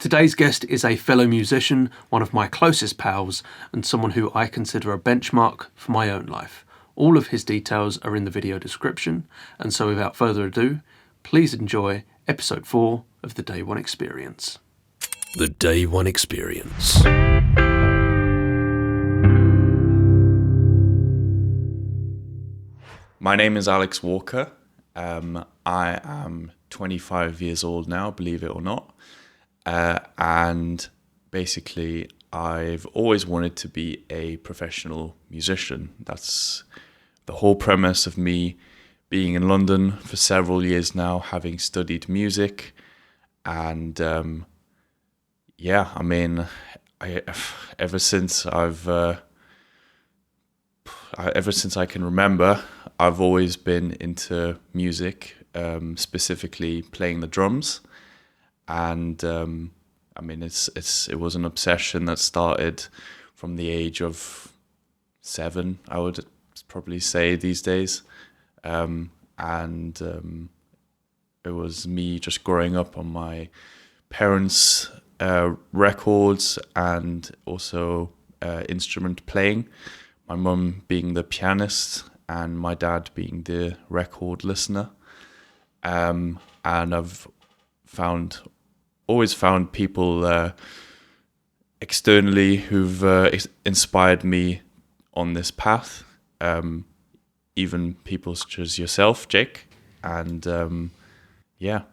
Today's guest is a fellow musician, one of my closest pals, and someone who I consider a benchmark for my own life. All of his details are in the video description, and so without further ado, please enjoy episode 4 of The Day One Experience. The Day One Experience. My name is Alex Walker. I am 25 years old now, believe it or not. And basically, I've always wanted to be a professional musician. That's the whole premise of me being in London for several years now, having studied music. And ever since I can remember, I've always been into music, specifically playing the drums. And it was an obsession that started from the age of 7, I would probably say these days. It was me just growing up on my parents' records and also instrument playing. My mum being the pianist and my dad being the record listener. And I've always found people externally who've inspired me on this path. Even people such as yourself, Jake. And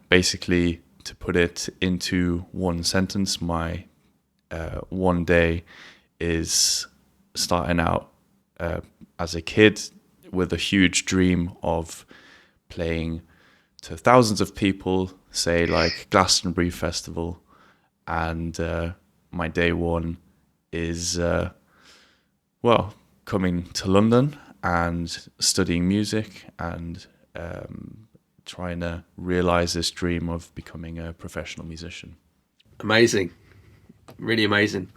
basically to put it into one sentence, my one day is starting out as a kid with a huge dream of playing to thousands of people, say like Glastonbury Festival, and my day one is coming to London and studying music and trying to realize this dream of becoming a professional musician. Amazing. Really amazing.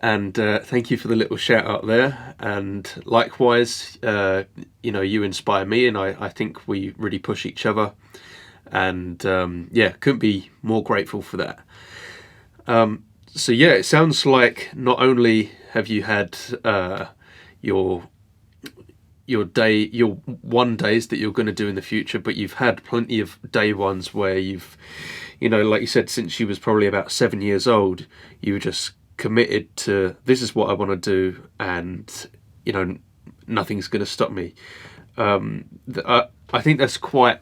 And thank you for the little shout out there. And likewise, you inspire me, and I think we really push each other. And couldn't be more grateful for that. It sounds like not only have you had your one days that you're going to do in the future, but you've had plenty of day ones where you've, like you said, since you was probably about 7 years old, you were just committed to, this is what I want to do, and nothing's going to stop me. I think that's quite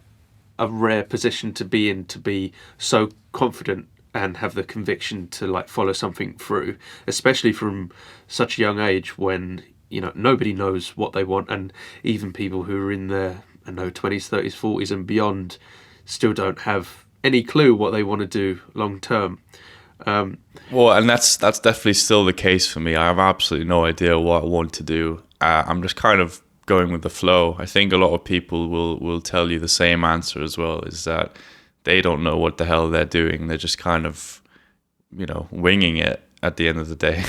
a rare position to be in, to be so confident and have the conviction to like follow something through, especially from such a young age when nobody knows what they want, and even people who are in their 20s, 30s, 40s and beyond still don't have any clue what they want to do long term. And that's definitely still the case for me. I have absolutely no idea what I want to do. I'm just kind of going with the flow. I think a lot of people will tell you the same answer as well, is that they don't know what the hell they're doing. They're just kind of, winging it at the end of the day.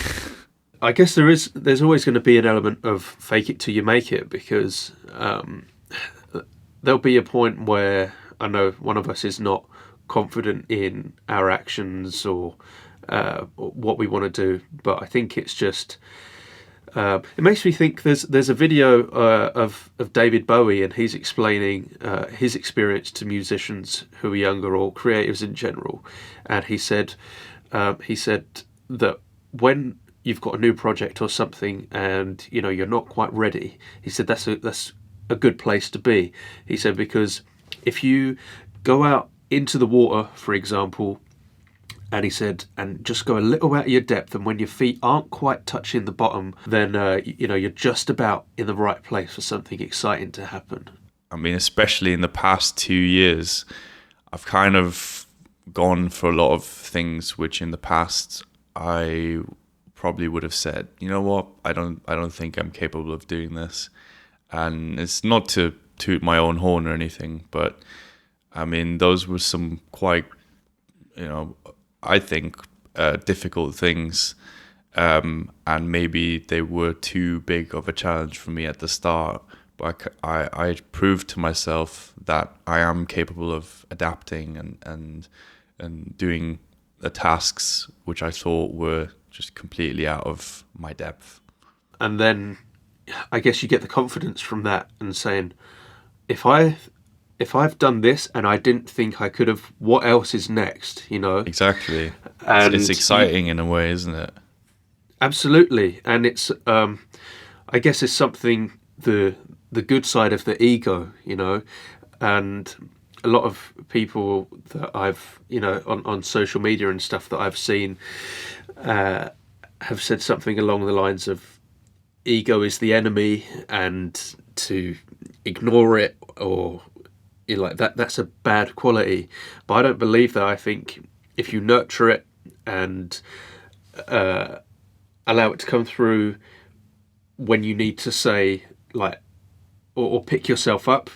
I guess there's always going to be an element of fake it till you make it, because there'll be a point where I know one of us is not confident in our actions or what we want to do, but I think it's just it makes me think there's a video of David Bowie, and he's explaining his experience to musicians who are younger or creatives in general, and he said that when you've got a new project or something and you're not quite ready, he said that's a good place to be. He said, because if you go out into the water, for example, and he said, and just go a little out of your depth, and when your feet aren't quite touching the bottom, then you're just about in the right place for something exciting to happen. I mean, especially in the past 2 years, I've kind of gone for a lot of things which in the past I probably would have said, you know what, I don't think I'm capable of doing this. And it's not to toot my own horn or anything, but I mean, those were some quite, I think, difficult things. And maybe they were too big of a challenge for me at the start. But I proved to myself that I am capable of adapting and doing the tasks which I thought were just completely out of my depth. And then I guess you get the confidence from that and saying, if I've done this and I didn't think I could have, what else is next, you know? Exactly. And it's exciting in a way, isn't it? Absolutely. And it's I guess it's something, the good side of the ego, you know. And a lot of people that I've, you know, on social media and stuff that I've seen have said something along the lines of ego is the enemy, and to ignore it, or, you know, like that's a bad quality. But I don't believe that. I think if you nurture it and allow it to come through when you need to say, like, or pick yourself up,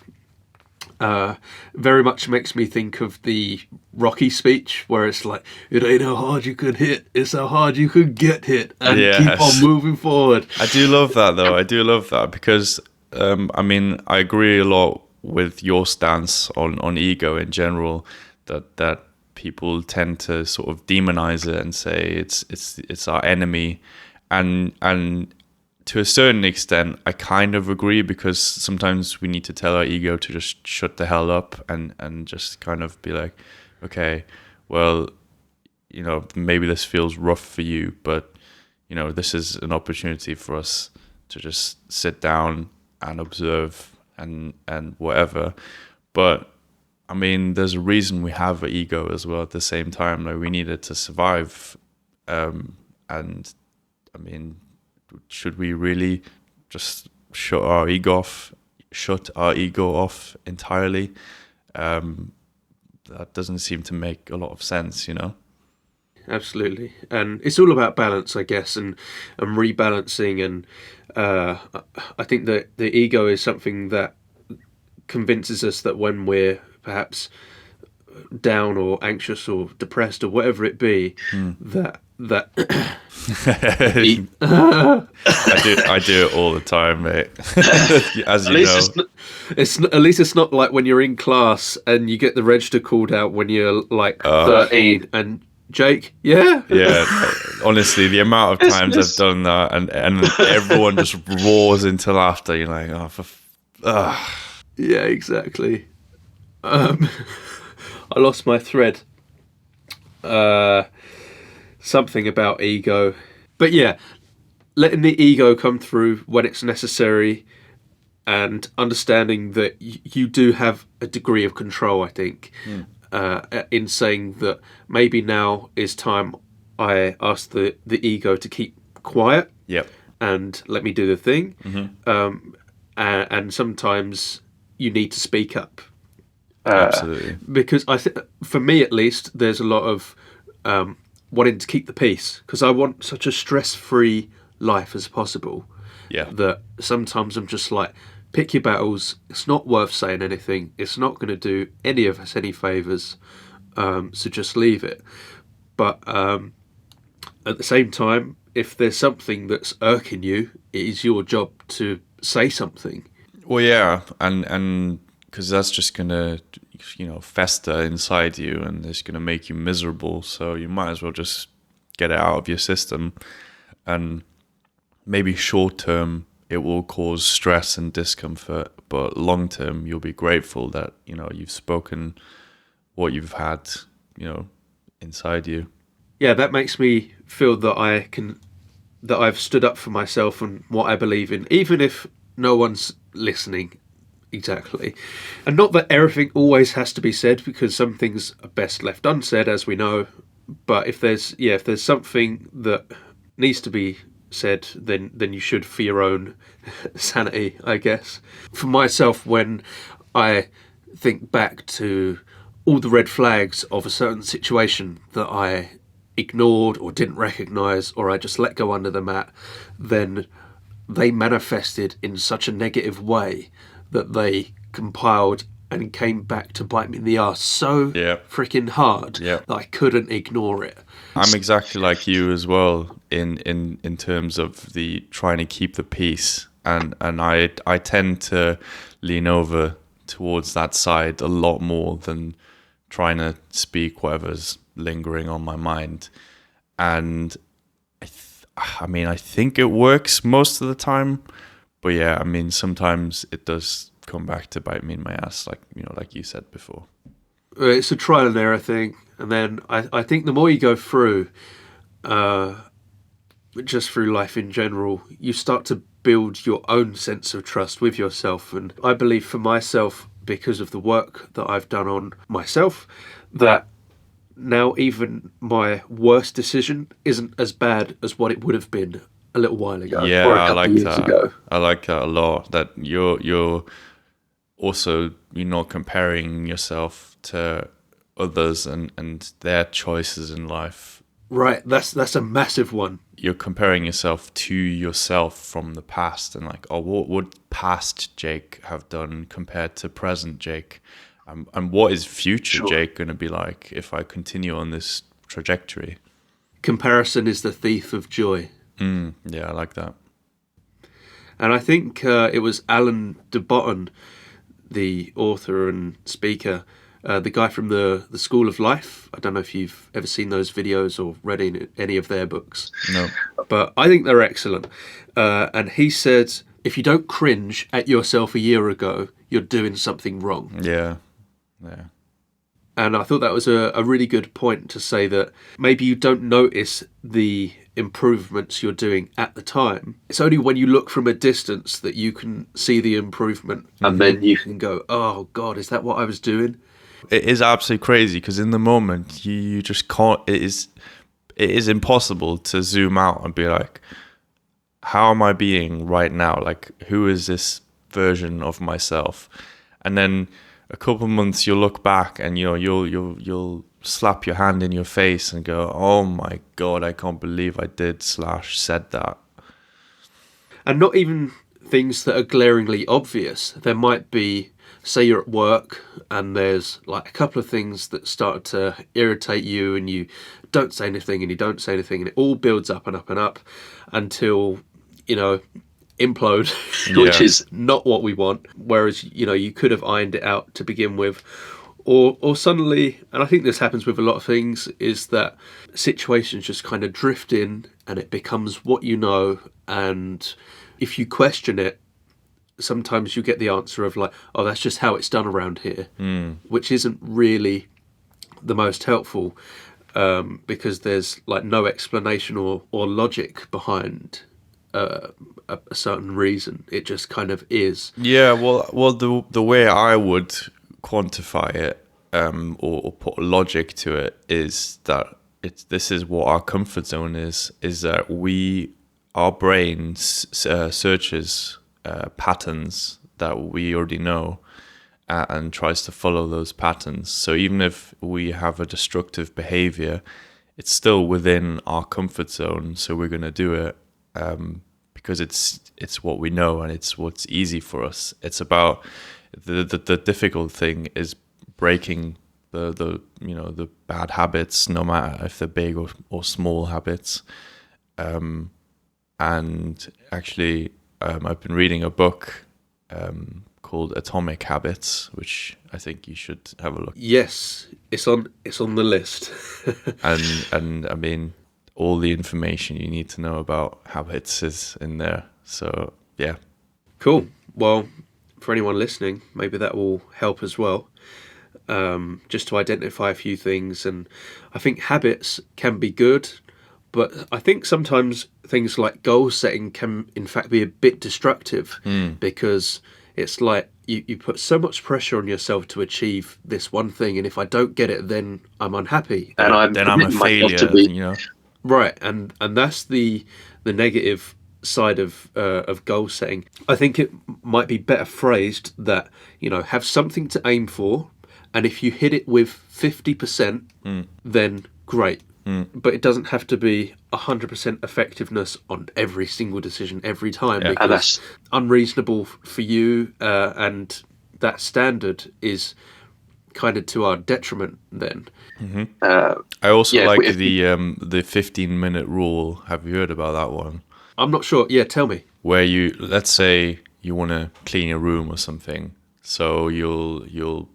very much makes me think of the Rocky speech where it's like, it ain't how hard you could hit, it's how hard you could get hit, and keep on moving forward. I do love that, though. I do love that because, I mean, I agree a lot with your stance on ego in general, that people tend to sort of demonize it and say it's our enemy, and to a certain extent, I kind of agree, because sometimes we need to tell our ego to just shut the hell up and just kind of be like, okay, well, you know, maybe this feels rough for you, but, you know, this is an opportunity for us to just sit down and observe and whatever. But, I mean, there's a reason we have an ego as well at the same time. Like, we need it to survive. And, I mean, should we really just shut our ego off entirely? That doesn't seem to make a lot of sense, you know? Absolutely. And it's all about balance, I guess, and rebalancing. And I think that the ego is something that convinces us that when we're perhaps down or anxious or depressed or whatever it be, that I do it all the time, mate. As you know, at least it's not like when you're in class and you get the register called out when you're like 13 and Jake, yeah. Honestly, the amount of times I've done that and everyone just roars into laughter. You're like, yeah, exactly. I lost my thread. Something about ego. But yeah, letting the ego come through when it's necessary, and understanding that you do have a degree of control, I think, in saying that maybe now is time I ask the ego to keep quiet. Yep. And let me do the thing. And sometimes you need to speak up. Absolutely. Because I think, for me at least, there's a lot of wanting to keep the peace, because I want such a stress-free life as possible. Yeah. That sometimes I'm just like, pick your battles. It's not worth saying anything. It's not going to do any of us any favours. So just leave it. But at the same time, if there's something that's irking you, it is your job to say something. Well, yeah, and because that's just gonna, you know, fester inside you, and it's gonna make you miserable. So you might as well just get it out of your system. And maybe short term it will cause stress and discomfort, but long term you'll be grateful that, you know, you've spoken what you've had, you know, inside you. Yeah, that makes me feel that I've stood up for myself and what I believe in, even if no one's listening. Exactly. And not that everything always has to be said, because some things are best left unsaid, as we know. But if there's something that needs to be said, then you should, for your own sanity, I guess. For myself, when I think back to all the red flags of a certain situation that I ignored or didn't recognise, or I just let go under the mat, then they manifested in such a negative way that they compiled and came back to bite me in the arse so freaking hard that I couldn't ignore it. I'm exactly like you as well in terms of the trying to keep the peace, and I tend to lean over towards that side a lot more than trying to speak whatever's lingering on my mind. And I think it works most of the time, but yeah, I mean, sometimes it does come back to bite me in my ass, like you said before. It's a trial and error thing, and then I think the more you go through, just through life in general, you start to build your own sense of trust with yourself. And I believe for myself, because of the work that I've done on myself, that now even my worst decision isn't as bad as what it would have been a little while ago, Yeah, or a I couple like of years that. ago. I like that a lot. That you're also, you're not comparing yourself to others and their choices in life. Right, that's a massive one. You're comparing yourself to yourself from the past, and like, oh, what would past Jake have done compared to present Jake? And what is future Jake going to be like if I continue on this trajectory? Comparison is the thief of joy. Yeah, I like that. And I think it was Alan de Botton, the author and speaker, the guy from the School of Life. I don't know if you've ever seen those videos or read any of their books. No. But I think they're excellent. And he said, if you don't cringe at yourself a year ago, you're doing something wrong. Yeah. And I thought that was a really good point to say that maybe you don't notice the improvements you're doing at the time. It's only when you look from a distance that you can see the improvement. And then you can go, oh, God, is that what I was doing? It is absolutely crazy because in the moment, you just can't, it is impossible to zoom out and be like, how am I being right now? Like, who is this version of myself? And then a couple of months you'll look back and you'll slap your hand in your face and go, oh my God, I can't believe I said that. And not even things that are glaringly obvious. There might be, say you're at work and there's like a couple of things that start to irritate you and you don't say anything and you don't say anything and it all builds up and up and up until, implode, which is not what we want. Whereas, you could have ironed it out to begin with. Or suddenly, and I think this happens with a lot of things, is that situations just kind of drift in and it becomes what you know. And if you question it, sometimes you get the answer of like, oh, that's just how it's done around here, which isn't really the most helpful because there's like no explanation or logic behind a certain reason. It just kind of is. Yeah, well, the way I would quantify it or put logic to it is that this is what our comfort zone is that our brain searches patterns that we already know and tries to follow those patterns. So even if we have a destructive behavior, it's still within our comfort zone, so we're going to do it because it's what we know and it's what's easy for us. It's about the difficult thing is breaking the bad habits, no matter if they're big or small habits. And actually, I've been reading a book called Atomic Habits, which I think you should have a look. Yes, it's on the list. and I mean, all the information you need to know about habits is in there. So yeah. Cool. Well, for anyone listening, maybe that will help as well. Just to identify a few things. And I think habits can be good, but I think sometimes things like goal setting can in fact be a bit destructive because it's like you put so much pressure on yourself to achieve this one thing, and if I don't get it, then I'm unhappy. And I'm a failure, Right, and that's the negative side of goal setting. I think it might be better phrased that, have something to aim for, and if you hit it with 50%, then great. But it doesn't have to be 100% effectiveness on every single decision every time, because that's unreasonable for you, and that standard is kind of to our detriment then. I also like the 15-minute rule. Have you heard about that one? I'm not sure. Yeah, tell me. Where let's say you want to clean your room or something, so you'll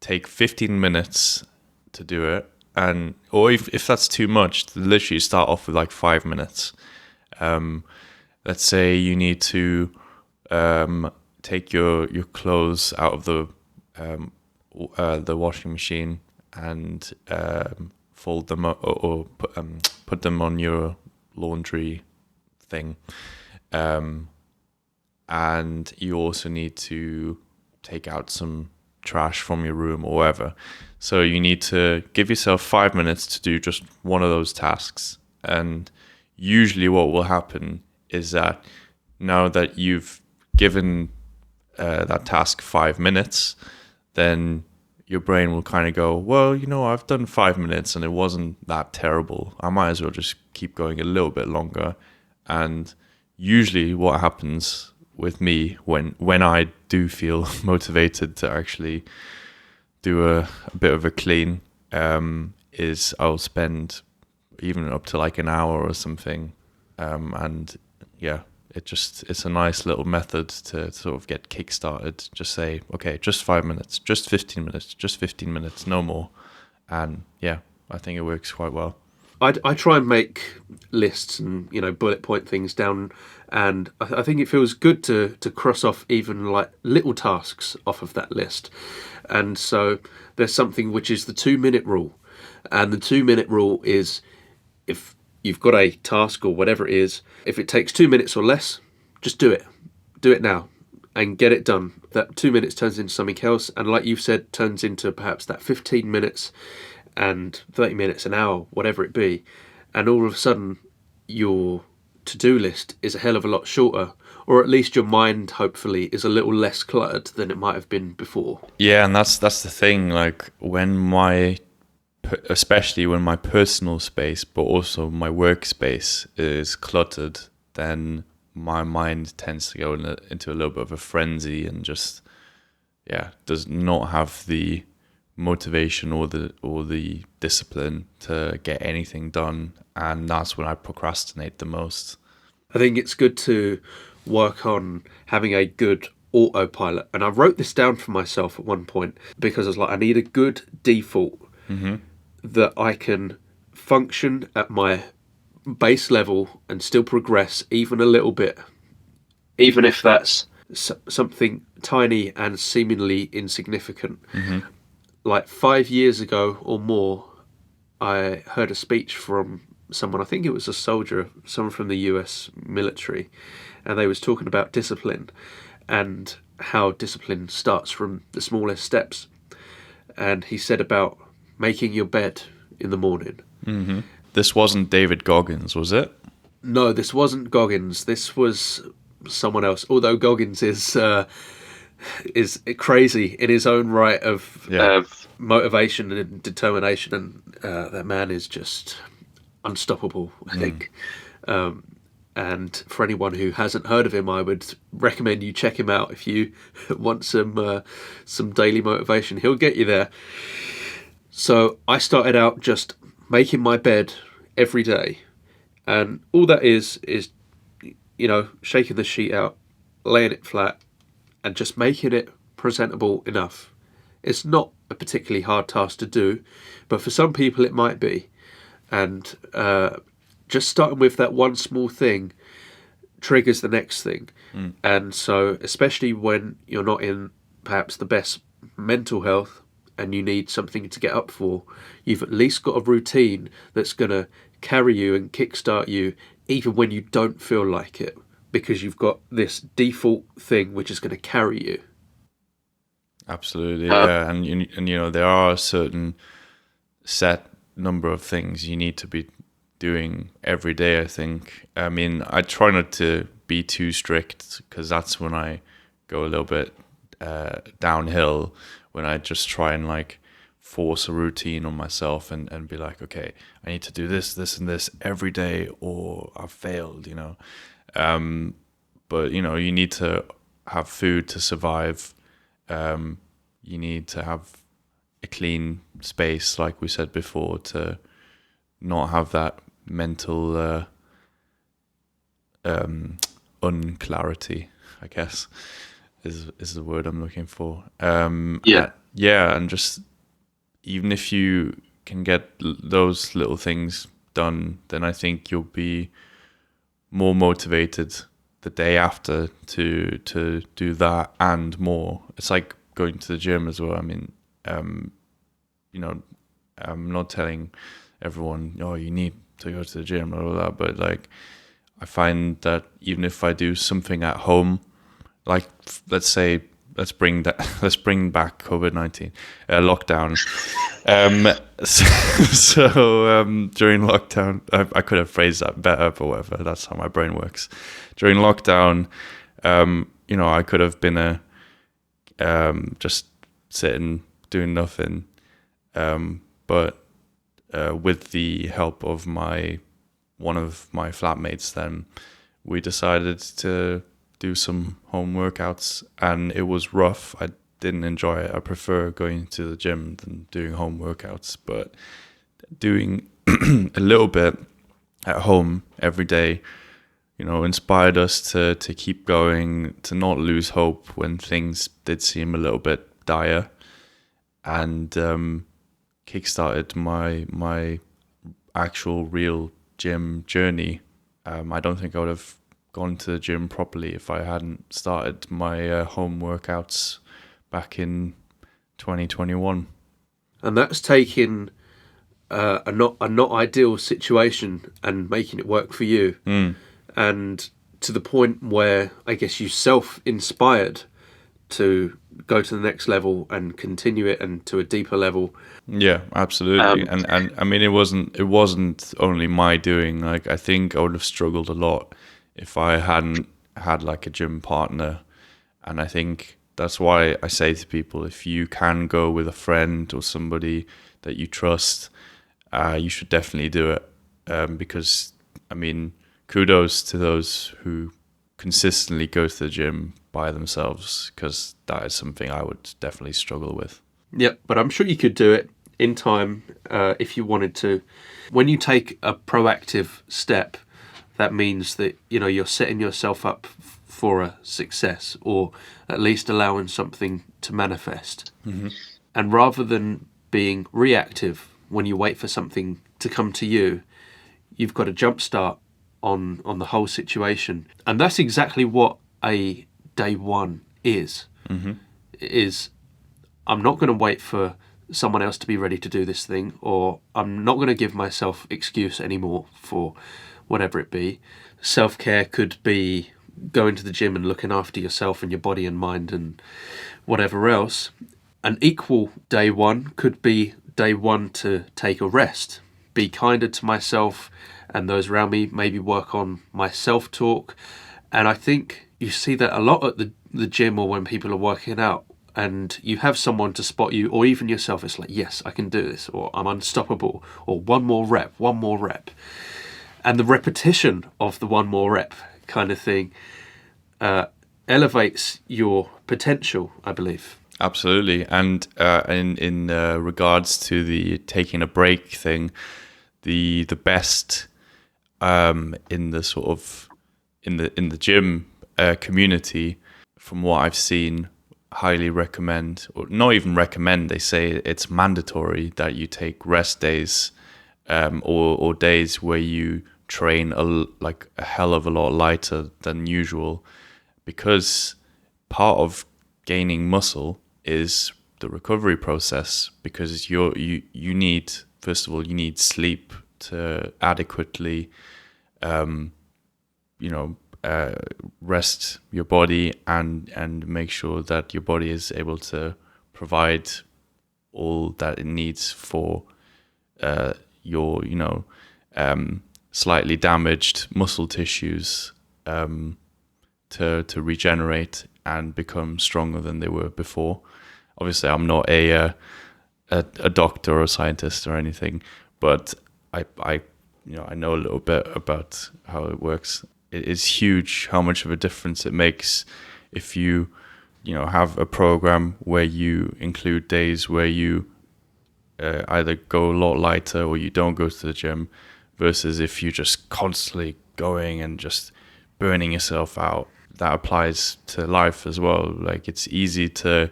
take 15 minutes to do it. And or if that's too much, literally start off with like 5 minutes. Let's say you need to take your clothes out of the washing machine and fold them up, or put them on your laundry thing. And you also need to take out some trash from your room or whatever. So you need to give yourself 5 minutes to do just one of those tasks. And usually what will happen is that now that you've given that task 5 minutes, then your brain will kind of go, well, I've done 5 minutes and it wasn't that terrible. I might as well just keep going a little bit longer. And usually what happens with me when I do feel motivated to actually do a bit of a clean, is I'll spend even up to like an hour or something. And yeah, it's a nice little method to sort of get kick-started. Just say, okay, just 5 minutes, just 15 minutes, just 15 minutes, no more. And yeah, I think it works quite well. I try and make lists and bullet point things down, and I think it feels good to cross off even like little tasks off of that list. And so there's something which is the 2-minute rule, and the 2-minute rule is, if you've got a task or whatever it is, if it takes 2 minutes or less, just do it now and get it done. That 2 minutes turns into something else, and like you've said, turns into perhaps that 15 minutes and 30 minutes, an hour, whatever it be. And all of a sudden your to-do list is a hell of a lot shorter, or at least your mind hopefully is a little less cluttered than it might have been before. Yeah, and that's the thing, like especially when my personal space but also my workspace is cluttered, then my mind tends to go into a little bit of a frenzy and just does not have the motivation or the discipline to get anything done, and that's when I procrastinate the most. I think it's good to work on having a good autopilot, and I wrote this down for myself at one point because I was like, I need a good default that I can function at my base level and still progress even a little bit, even if that's something tiny and seemingly insignificant. Like 5 years ago or more, I heard a speech from someone, I think it was a soldier, someone from the US military, and they was talking about discipline and how discipline starts from the smallest steps. And he said about making your bed in the morning. This wasn't David Goggins, was it? No, this wasn't Goggins. This was someone else. Although Goggins is crazy in his own right of motivation and determination, and that man is just unstoppable, I think. And for anyone who hasn't heard of him, I would recommend you check him out if you want some daily motivation. He'll get you there. So I started out just making my bed every day, and all that is shaking the sheet out, laying it flat, and just making it presentable enough. It's not a particularly hard task to do, but for some people it might be. And just starting with that one small thing triggers the next thing. And so, especially when you're not in perhaps the best mental health and you need something to get up for, you've at least got a routine that's going to carry you and kickstart you even when you don't feel like it, because you've got this default thing which is going to carry you. Absolutely, yeah. And there are a certain set number of things you need to be doing every day, I think. I mean, I try not to be too strict, because that's when I go a little bit downhill, when I just try and like force a routine on myself and be like, okay, I need to do this, this, and this every day, or I've failed, But, you need to have food to survive. You need to have a clean space, like we said before, to not have that mental unclarity, I guess, is the word I'm looking for. Yeah, and just even if you can get those little things done, then I think you'll be more motivated the day after to do that and more. It's like going to the gym as well. I mean, you know, I'm not telling everyone, oh, you need to go to the gym or all that, but like, I find that even if I do something at home, like let's say let's bring back COVID-19 lockdown. During lockdown, I could have phrased that better, but whatever. That's how my brain works. During lockdown, I could have been just sitting doing nothing, but with the help of one of my flatmates, then we decided to do some home workouts, and it was rough. I didn't enjoy it. I prefer going to the gym than doing home workouts, but doing a little bit at home every day, inspired us to keep going, to not lose hope when things did seem a little bit dire, and kickstarted my actual real gym journey. I don't think I would have gone to the gym properly if I hadn't started my home workouts back in 2021. And that's taking a not ideal situation and making it work for you, and to the point where I guess you self-inspired to go to the next level and continue it and to a deeper level. Yeah, absolutely. And I mean, it wasn't only my doing. Like, I think I would have struggled a lot if I hadn't had like a gym partner. And I think that's why I say to people, if you can go with a friend or somebody that you trust, you should definitely do it. Because, I mean, kudos to those who consistently go to the gym by themselves, because that is something I would definitely struggle with. Yeah, but I'm sure you could do it in time if you wanted to. When you take a proactive step, that means that you're setting yourself up for a success, or at least allowing something to manifest. Mm-hmm. And rather than being reactive when you wait for something to come to you, you've got a jumpstart on the whole situation. And that's exactly what a day one is. Mm-hmm. I'm not going to wait for someone else to be ready to do this thing, or I'm not going to give myself excuse anymore for whatever it be. Self-care could be going to the gym and looking after yourself and your body and mind and whatever else. An equal day one could be day one to take a rest, be kinder to myself and those around me, maybe work on my self-talk. And I think you see that a lot at the gym or when people are working out, and you have someone to spot you, or even yourself. It's like, yes, I can do this, or I'm unstoppable, or one more rep. And the repetition of the one more rep kind of thing elevates your potential, I believe. Absolutely. And in regards to the taking a break thing, the best in the sort of in the gym community, from what I've seen, highly recommend, or not even recommend, they say it's mandatory that you take rest days, or days where you train a hell of a lot lighter than usual, because part of gaining muscle is the recovery process, because you need, first of all, you need sleep to adequately rest your body and make sure that your body is able to provide all that it needs for your slightly damaged muscle tissues to regenerate and become stronger than they were before. Obviously, I'm not a doctor or a scientist or anything, but I know a little bit about how it works. It is huge how much of a difference it makes if you have a program where you include days where you either go a lot lighter or you don't go to the gym, versus if you're just constantly going and just burning yourself out. That applies to life as well. Like, it's easy to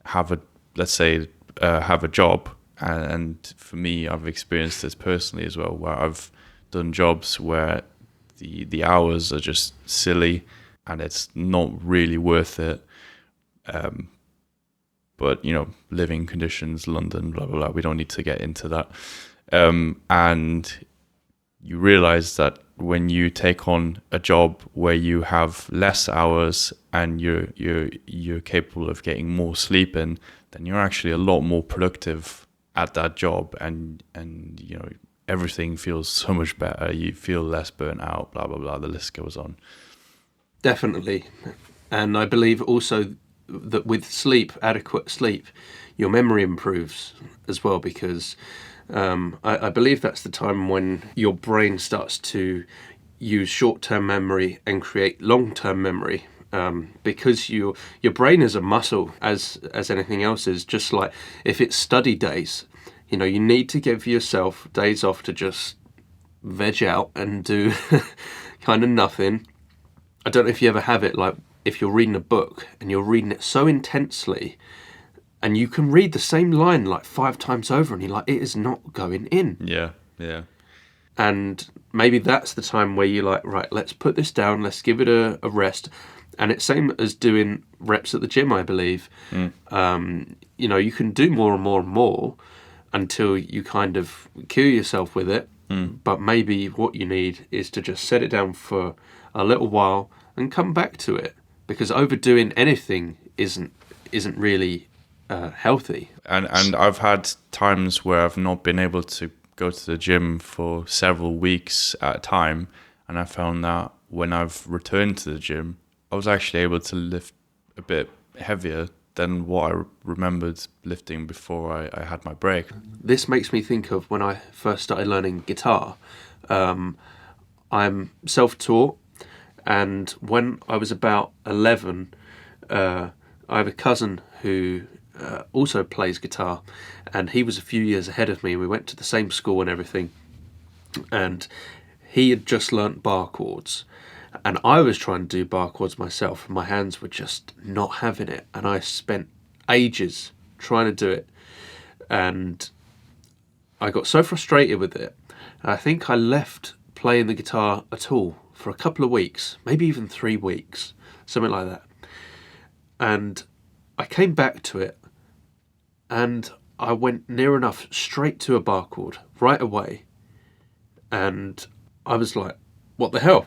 have let's say have a job, and for me, I've experienced this personally as well, where I've done jobs where the hours are just silly and it's not really worth it. But living conditions, London, blah blah blah. We don't need to get into that. And you realize that when you take on a job where you have less hours and you're capable of getting more sleep in, then you're actually a lot more productive at that job, and everything feels so much better. You feel less burnt out, blah blah blah. The list goes on. Definitely. And I believe also that with sleep, adequate sleep, your memory improves as well, because I believe that's the time when your brain starts to use short-term memory and create long-term memory, because your brain is a muscle, as anything else is. Just like if it's study days, you need to give yourself days off to just veg out and do kind of nothing. I don't know if you ever have it, like if you're reading a book and you're reading it so intensely, and you can read the same line like 5 times over, and you're like, it is not going in. Yeah. And maybe that's the time where you're like, right, let's put this down, let's give it a rest. And it's same as doing reps at the gym, I believe. You can do more and more and more until you kind of kill yourself with it. But maybe what you need is to just set it down for a little while and come back to it, because overdoing anything isn't really healthy. And I've had times where I've not been able to go to the gym for several weeks at a time, and I found that when I've returned to the gym, I was actually able to lift a bit heavier than what I remembered lifting before I had my break. This makes me think of when I first started learning guitar. I'm self-taught, and when I was about 11, I have a cousin who also plays guitar, and he was a few years ahead of me. We went to the same school and everything, and he had just learnt bar chords, and I was trying to do bar chords myself, and my hands were just not having it, and I spent ages trying to do it, and I got so frustrated with it, I think I left playing the guitar at all for a couple of weeks, maybe even 3 weeks, something like that. And I came back to it, and I went near enough straight to a bar chord right away. And I was like, what the hell?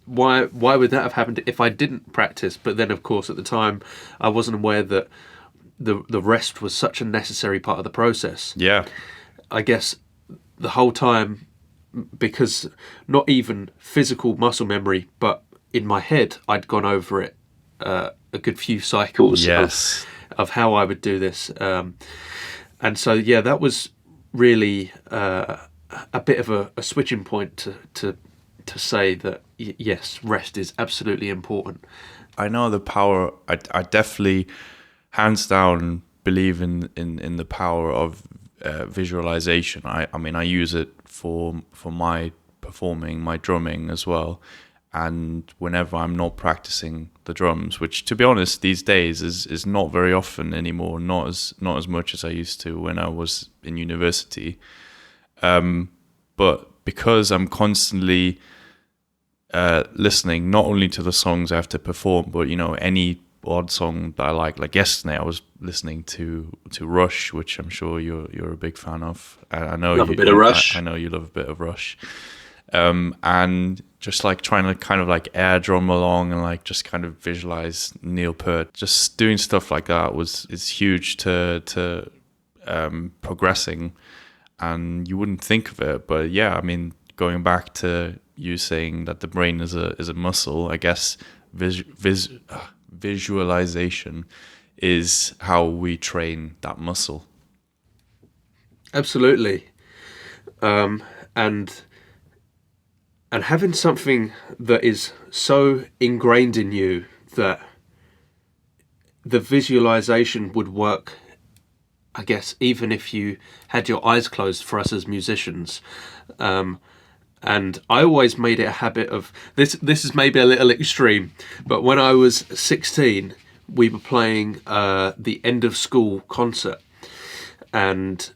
Why would that have happened if I didn't practice? But then, of course, at the time, I wasn't aware that the rest was such a necessary part of the process. Yeah. I guess the whole time, because not even physical muscle memory, but in my head, I'd gone over it a good few cycles. Yes. Of how I would do this. And so, yeah, that was really a bit of a switching point to say that, yes, rest is absolutely important. I know the power. I definitely, hands down, believe in the power of visualization. I mean, I use it for my performing, my drumming as well. And whenever I'm not practicing the drums, which to be honest these days is not very often anymore, not as much as I used to when I was in university. But because I'm constantly listening not only to the songs I have to perform, but any odd song that I like yesterday I was listening to Rush, which I'm sure you're a big fan of. I know love a bit of Rush. I know you love a bit of Rush. And just like trying to kind of like air drum along and like just kind of visualize Neil Peart, just doing stuff like that is huge to progressing, and you wouldn't think of it, but yeah, I mean, going back to you saying that the brain is a muscle, I guess visualization is how we train that muscle. Absolutely. And having something that is so ingrained in you that the visualization would work, I guess, even if you had your eyes closed, for us as musicians. And I always made it a habit of, this is maybe a little extreme, but when I was 16, we were playing the end of school concert. and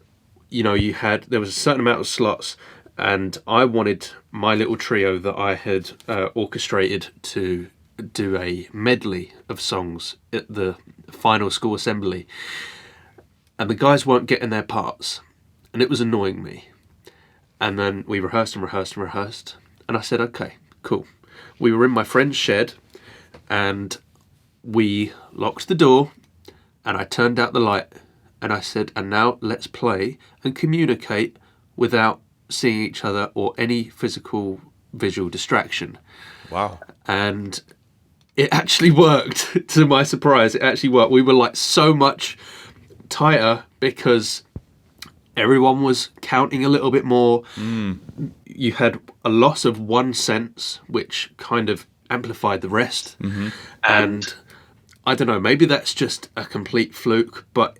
there was a certain amount of slots, and I wanted my little trio that I had orchestrated to do a medley of songs at the final school assembly, and the guys weren't getting their parts, and it was annoying me. And then we rehearsed and rehearsed and rehearsed, and I said, okay, cool. We were in my friend's shed, and we locked the door, and I turned out the light, and I said, and now let's play and communicate without seeing each other or any physical visual distraction. Wow. And it actually worked. To my surprise, it actually worked. We were like so much tighter because everyone was counting a little bit more. You had a loss of one sense, which kind of amplified the rest. And I don't know, maybe that's just a complete fluke, but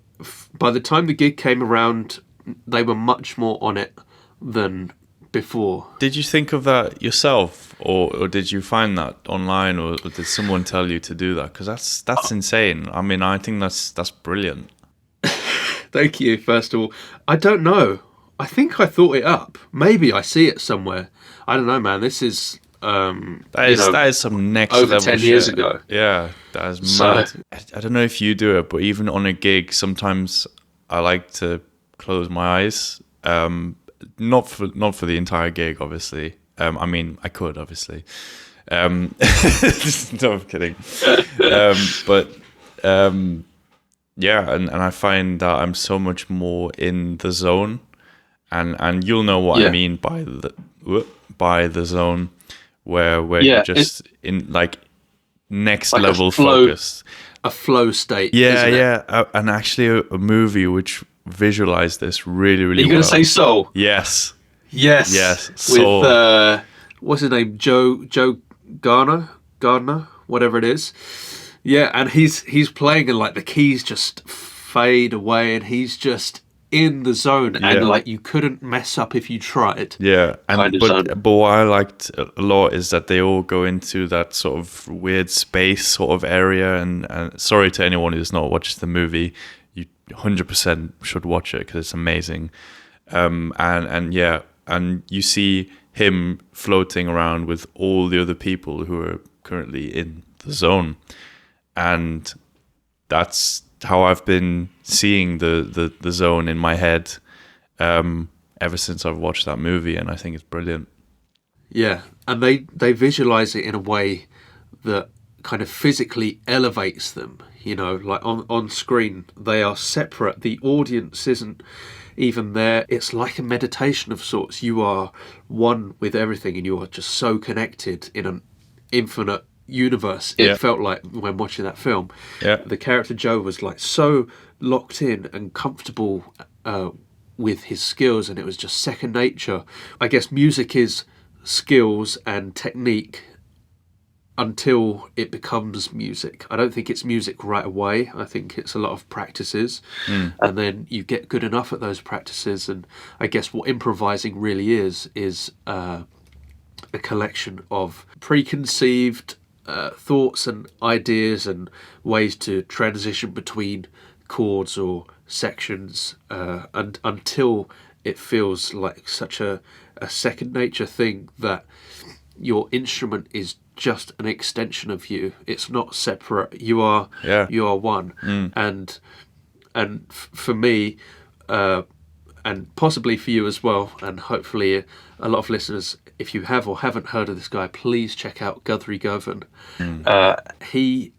by the time the gig came around, they were much more on it than before. Did you think of that yourself, or did you find that online, or did someone tell you to do that? Because that's insane. I mean, I think that's brilliant. Thank you, first of all. I don't know. I think I thought it up. Maybe I see it somewhere. I don't know, man. This is... that is some next over level 10 shit. years ago. Yeah, that is mad. I don't know if you do it, but even on a gig, sometimes I like to close my eyes. Not for the entire gig, obviously. I mean, I could, obviously. No, I'm kidding. Yeah, and I find that I'm so much more in the zone, and you'll know what I mean by the zone, where you're just in like next like level focus, a flow state. Yeah. And actually, a movie which visualized this really, really well. Are you going to say Soul? Yes. Soul. With what's his name? Joe Gardner, whatever it is. Yeah, and he's playing and like the keys just fade away and he's just in the zone and like you couldn't mess up if you tried. Yeah, but what I liked a lot is that they all go into that sort of weird space sort of area. And sorry to anyone who's not watched the movie, you 100% should watch it because it's amazing. And you see him floating around with all the other people who are currently in the zone. And that's how I've been seeing the zone in my head ever since I've watched that movie, and I think it's brilliant. Yeah, and they visualize it in a way that kind of physically elevates them. You know, like on screen, they are separate. The audience isn't even there. It's like a meditation of sorts. You are one with everything, and you are just so connected in an infinite universe. It felt like when watching that film. The character Joe was like so locked in and comfortable with his skills, and it was just second nature. I guess music is skills and technique until it becomes music. I don't think it's music right away. I think it's a lot of practices, and then you get good enough at those practices. And I guess what improvising really is a collection of preconceived thoughts and ideas and ways to transition between chords or sections, and until it feels like such a second nature thing that your instrument is just an extension of you. It's not separate. You are one. And for me, and possibly for you as well, and hopefully a lot of listeners, if you have or haven't heard of this guy, please check out Guthrie Govan. He's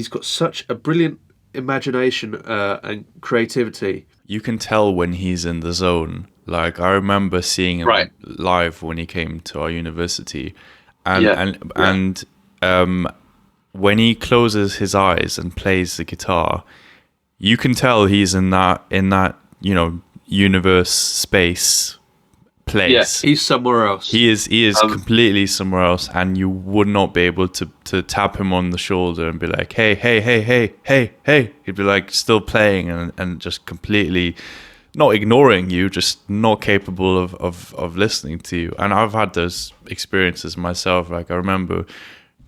got such a brilliant imagination and creativity. You can tell when he's in the zone. Like, I remember seeing him live when he came to our university, and when he closes his eyes and plays the guitar, you can tell he's in that universe space place. Yeah, he's somewhere else. He is completely somewhere else, and you would not be able to tap him on the shoulder and be like, hey. He'd be like still playing and just completely not ignoring you, just not capable of listening to you. And I've had those experiences myself. Like, I remember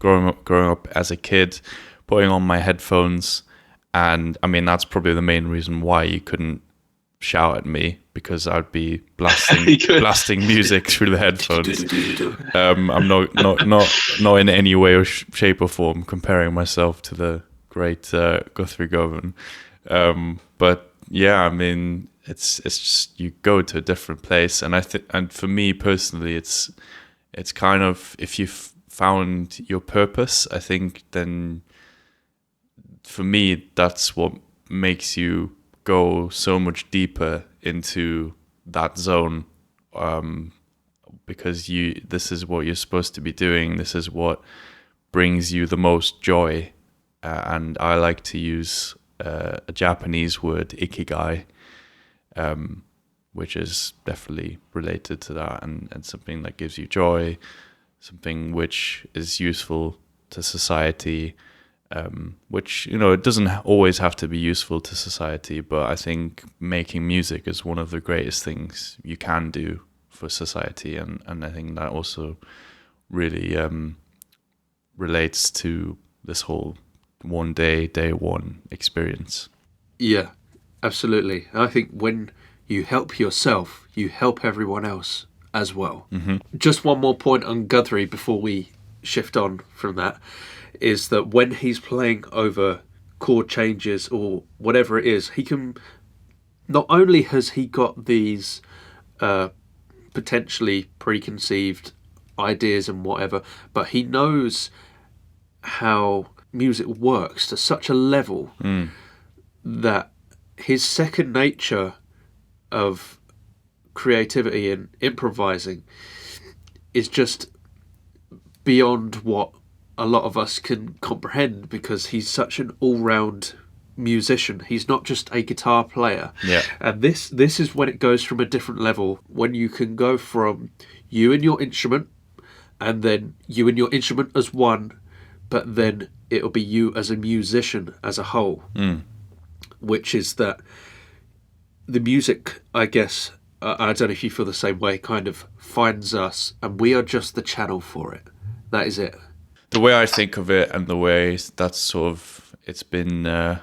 growing up as a kid, putting on my headphones And I mean, that's probably the main reason why you couldn't shout at me, because I'd be blasting music through the headphones. I'm not in any way or shape or form comparing myself to the great Guthrie Govan. But yeah, I mean, it's just you go to a different place, and and for me personally, it's kind of, if you've found your purpose, I think then for me that's what makes you go so much deeper into that zone, because this is what you're supposed to be doing. This is what brings you the most joy, and I like to use a Japanese word, ikigai, which is definitely related to that, and something that gives you joy, something which is useful to society, which, it doesn't always have to be useful to society, but I think making music is one of the greatest things you can do for society, and I think that also really relates to this whole day one experience. Yeah, absolutely. And I think when you help yourself, you help everyone else as well. Mm-hmm. Just one more point on Guthrie before we shift on from that, is that when he's playing over chord changes or whatever it is, he can, not only has he got these potentially preconceived ideas and whatever, but he knows how music works to such a level that his second nature of creativity and improvising is just beyond what a lot of us can comprehend, because he's such an all-round musician. He's not just a guitar player. Yeah. And this is when it goes from a different level, when you can go from you and your instrument, and then you and your instrument as one, but then it'll be you as a musician as a whole. Which is that the music, I guess, I don't know if you feel the same way, kind of finds us, and we are just the channel for it. That is it. The way I think of it, and the way that's sort of, it's been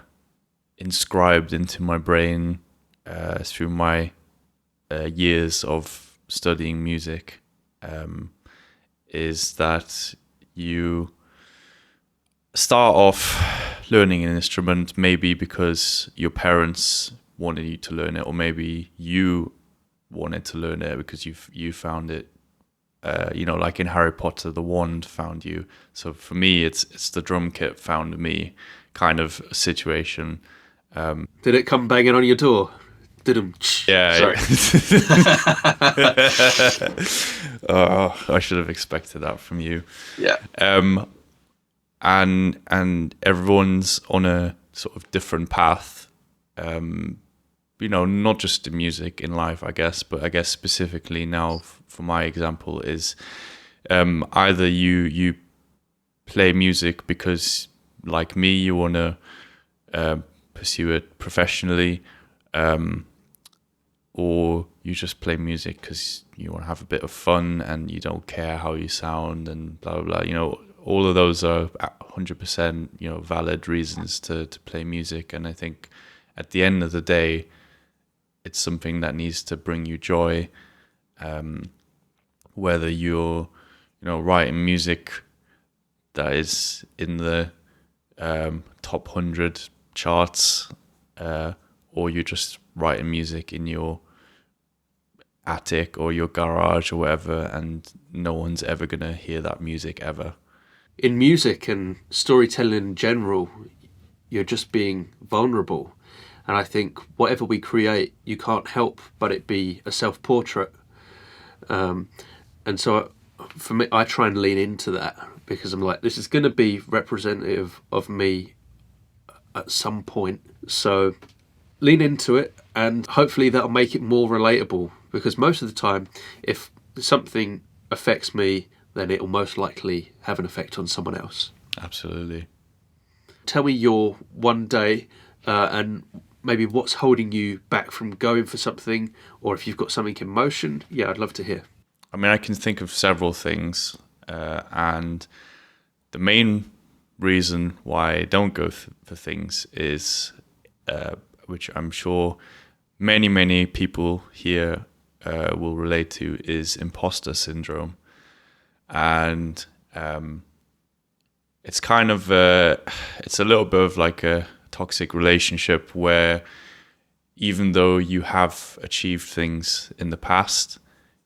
inscribed into my brain through my years of studying music, is that you start off learning an instrument maybe because your parents wanted you to learn it, or maybe you wanted to learn it because you found it, like in Harry Potter, the wand found you. So for me, it's the drum kit found me kind of situation. Did it come banging on your door? Yeah. Sorry. Oh, I should have expected that from you. Yeah. And everyone's on a sort of different path, not just in music, in life, I guess, but I guess specifically now for my example is either you play music because, like me, you want to pursue it professionally, or you just play music because you want to have a bit of fun and you don't care how you sound and blah, blah, blah. All of those are 100%, valid reasons to play music. And I think at the end of the day, it's something that needs to bring you joy. Whether you're, writing music that is in the top 100 charts, or you're just writing music in your attic or your garage or whatever, and no one's ever going to hear that music ever. In music and storytelling in general, you're just being vulnerable. And I think whatever we create, you can't help but it be a self-portrait. And so for me, I try and lean into that, because I'm like, this is going to be representative of me at some point. So lean into it, and hopefully that'll make it more relatable, because most of the time, if something affects me, then it'll most likely have an effect on someone else. Absolutely. Tell me your one day, and maybe what's holding you back from going for something, or if you've got something in motion. Yeah, I'd love to hear. I mean, I can think of several things, and the main reason why I don't go for things is, which I'm sure many people here will relate to, is imposter syndrome. And it's kind of it's a little bit of like a toxic relationship where even though you have achieved things in the past,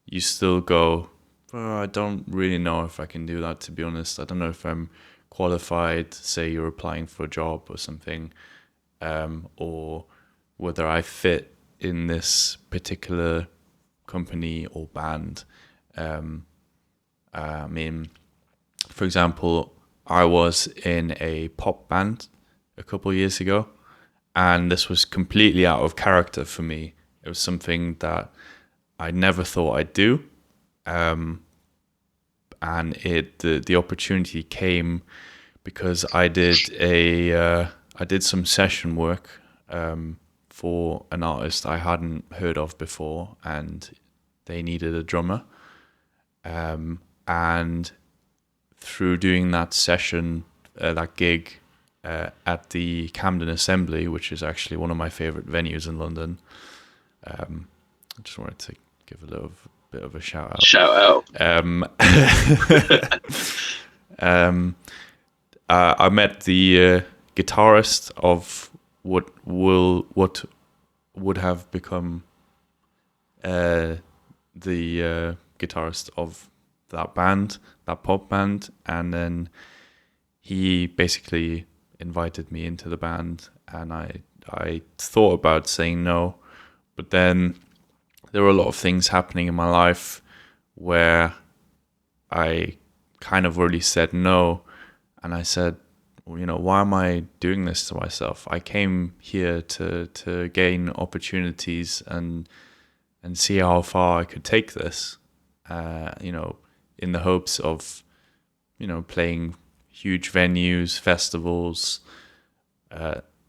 you still go, I don't really know if I can do that, to be honest. I don't know if I'm qualified. Say you're applying for a job or something, or whether I fit in this particular company or band. I mean, for example, I was in a pop band a couple of years ago, and this was completely out of character for me. It was something that I never thought I'd do. And the opportunity came because I did some session work for an artist I hadn't heard of before, and they needed a drummer. And through doing that session, that gig at the Camden Assembly, which is actually one of my favorite venues in London, I just wanted to give a little bit of a shout out. I met the guitarist of what would have become the guitarist of that band, that pop band, and then he basically invited me into the band, and I thought about saying no, but then there were a lot of things happening in my life where I kind of already said no, and I said, well, why am I doing this to myself? I came here to gain opportunities and see how far I could take this, in the hopes of, playing huge venues, festivals,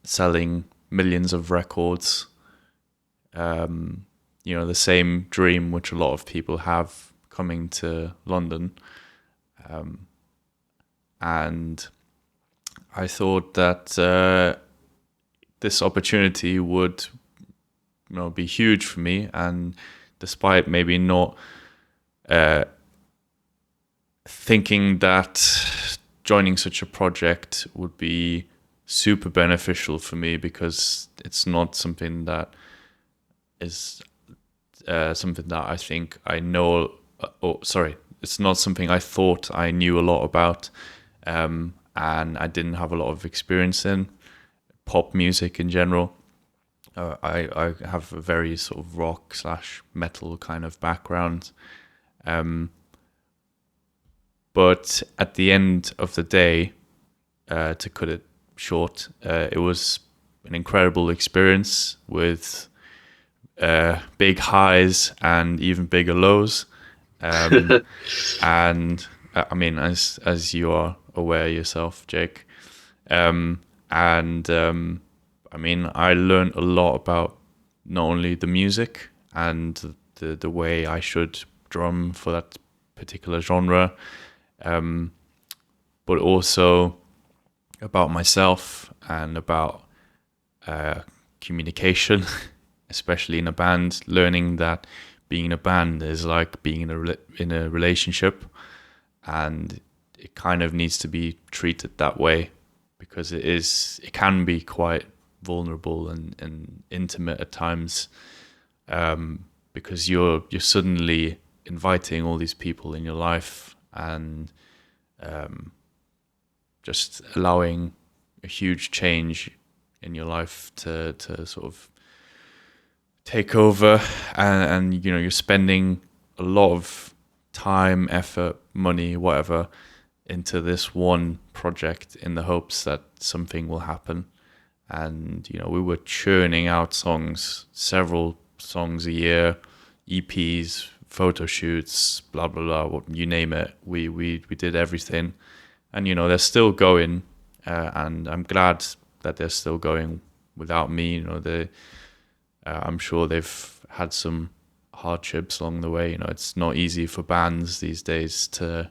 selling millions of records. The same dream which a lot of people have coming to London. And I thought that this opportunity would, be huge for me. And despite maybe not thinking that joining such a project would be super beneficial for me, because it's not something that is something that I think I know. It's not something I thought I knew a lot about, and I didn't have a lot of experience in pop music in general. I have a very sort of rock / metal kind of background. But at the end of the day, to cut it short, it was an incredible experience with big highs and even bigger lows. And I mean, as you are aware yourself, Jake, I mean, I learned a lot about not only the music and the way I should drum for that particular genre, but also about myself and about communication, especially in a band, learning that being in a band is like being in a relationship, and it kind of needs to be treated that way, because it can be quite vulnerable and intimate at times, because you're suddenly inviting all these people in your life and just allowing a huge change in your life to sort of take over, and you're spending a lot of time, effort, money, whatever, into this one project in the hopes that something will happen. And we were churning out songs, several songs a year, EPs, photo shoots, blah blah blah, you name it. We did everything, and they're still going, and I'm glad that they're still going without me. I'm sure they've had some hardships along the way. It's not easy for bands these days to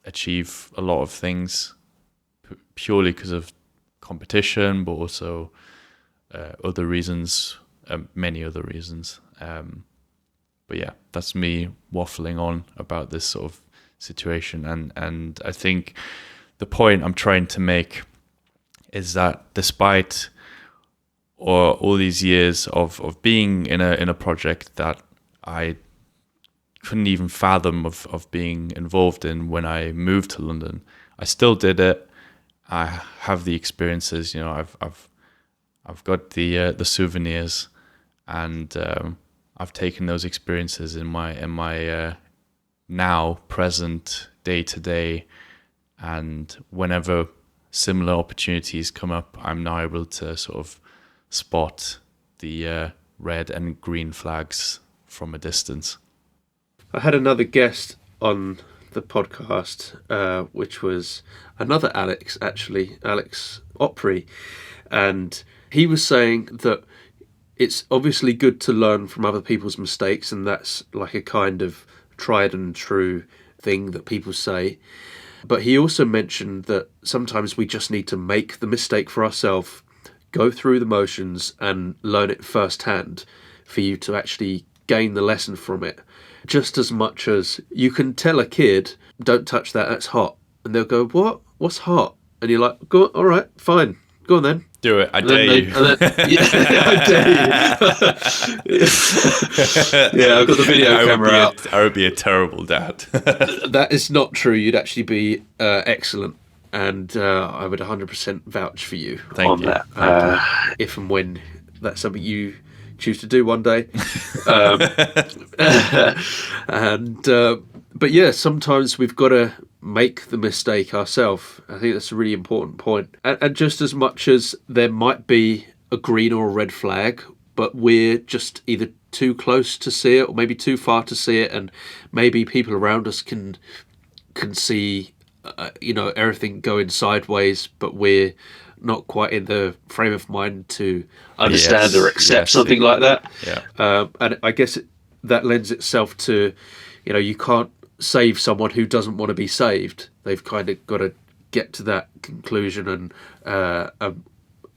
achieve a lot of things purely because of competition, but also other reasons, many other reasons. But yeah, that's me waffling on about this sort of situation. And I think the point I'm trying to make is that despite all these years of being in a project that I couldn't even fathom of being involved in when I moved to London, I still did it. I have the experiences, I've got the souvenirs, and I've taken those experiences in my now present day to day, and whenever similar opportunities come up, I'm now able to sort of spot the red and green flags from a distance. I had another guest on the podcast, which was another Alex, actually, Alex Opry, and he was saying that it's obviously good to learn from other people's mistakes, and that's like a kind of tried and true thing that people say. But he also mentioned that sometimes we just need to make the mistake for ourselves, go through the motions and learn it firsthand for you to actually gain the lesson from it. Just as much as you can tell a kid, don't touch that, that's hot. And they'll go, what? What's hot? And you're like, go on, all right, fine. Go on then. Do it. I dare you. I dare you. Yeah, I've got the video camera out. I would be a terrible dad. That is not true. You'd actually be excellent. And I would 100% vouch for you Thank you. that. If and when that's something you choose to do one day. But yeah, sometimes we've got to make the mistake ourselves. I think that's a really important point. And just as much as there might be a green or a red flag, but we're just either too close to see it or maybe too far to see it, and maybe people around us can see everything going sideways, but we're not quite in the frame of mind to understand or accept something like that. Yeah. And I guess that lends itself to, you can't save someone who doesn't want to be saved. They've kind of got to get to that conclusion and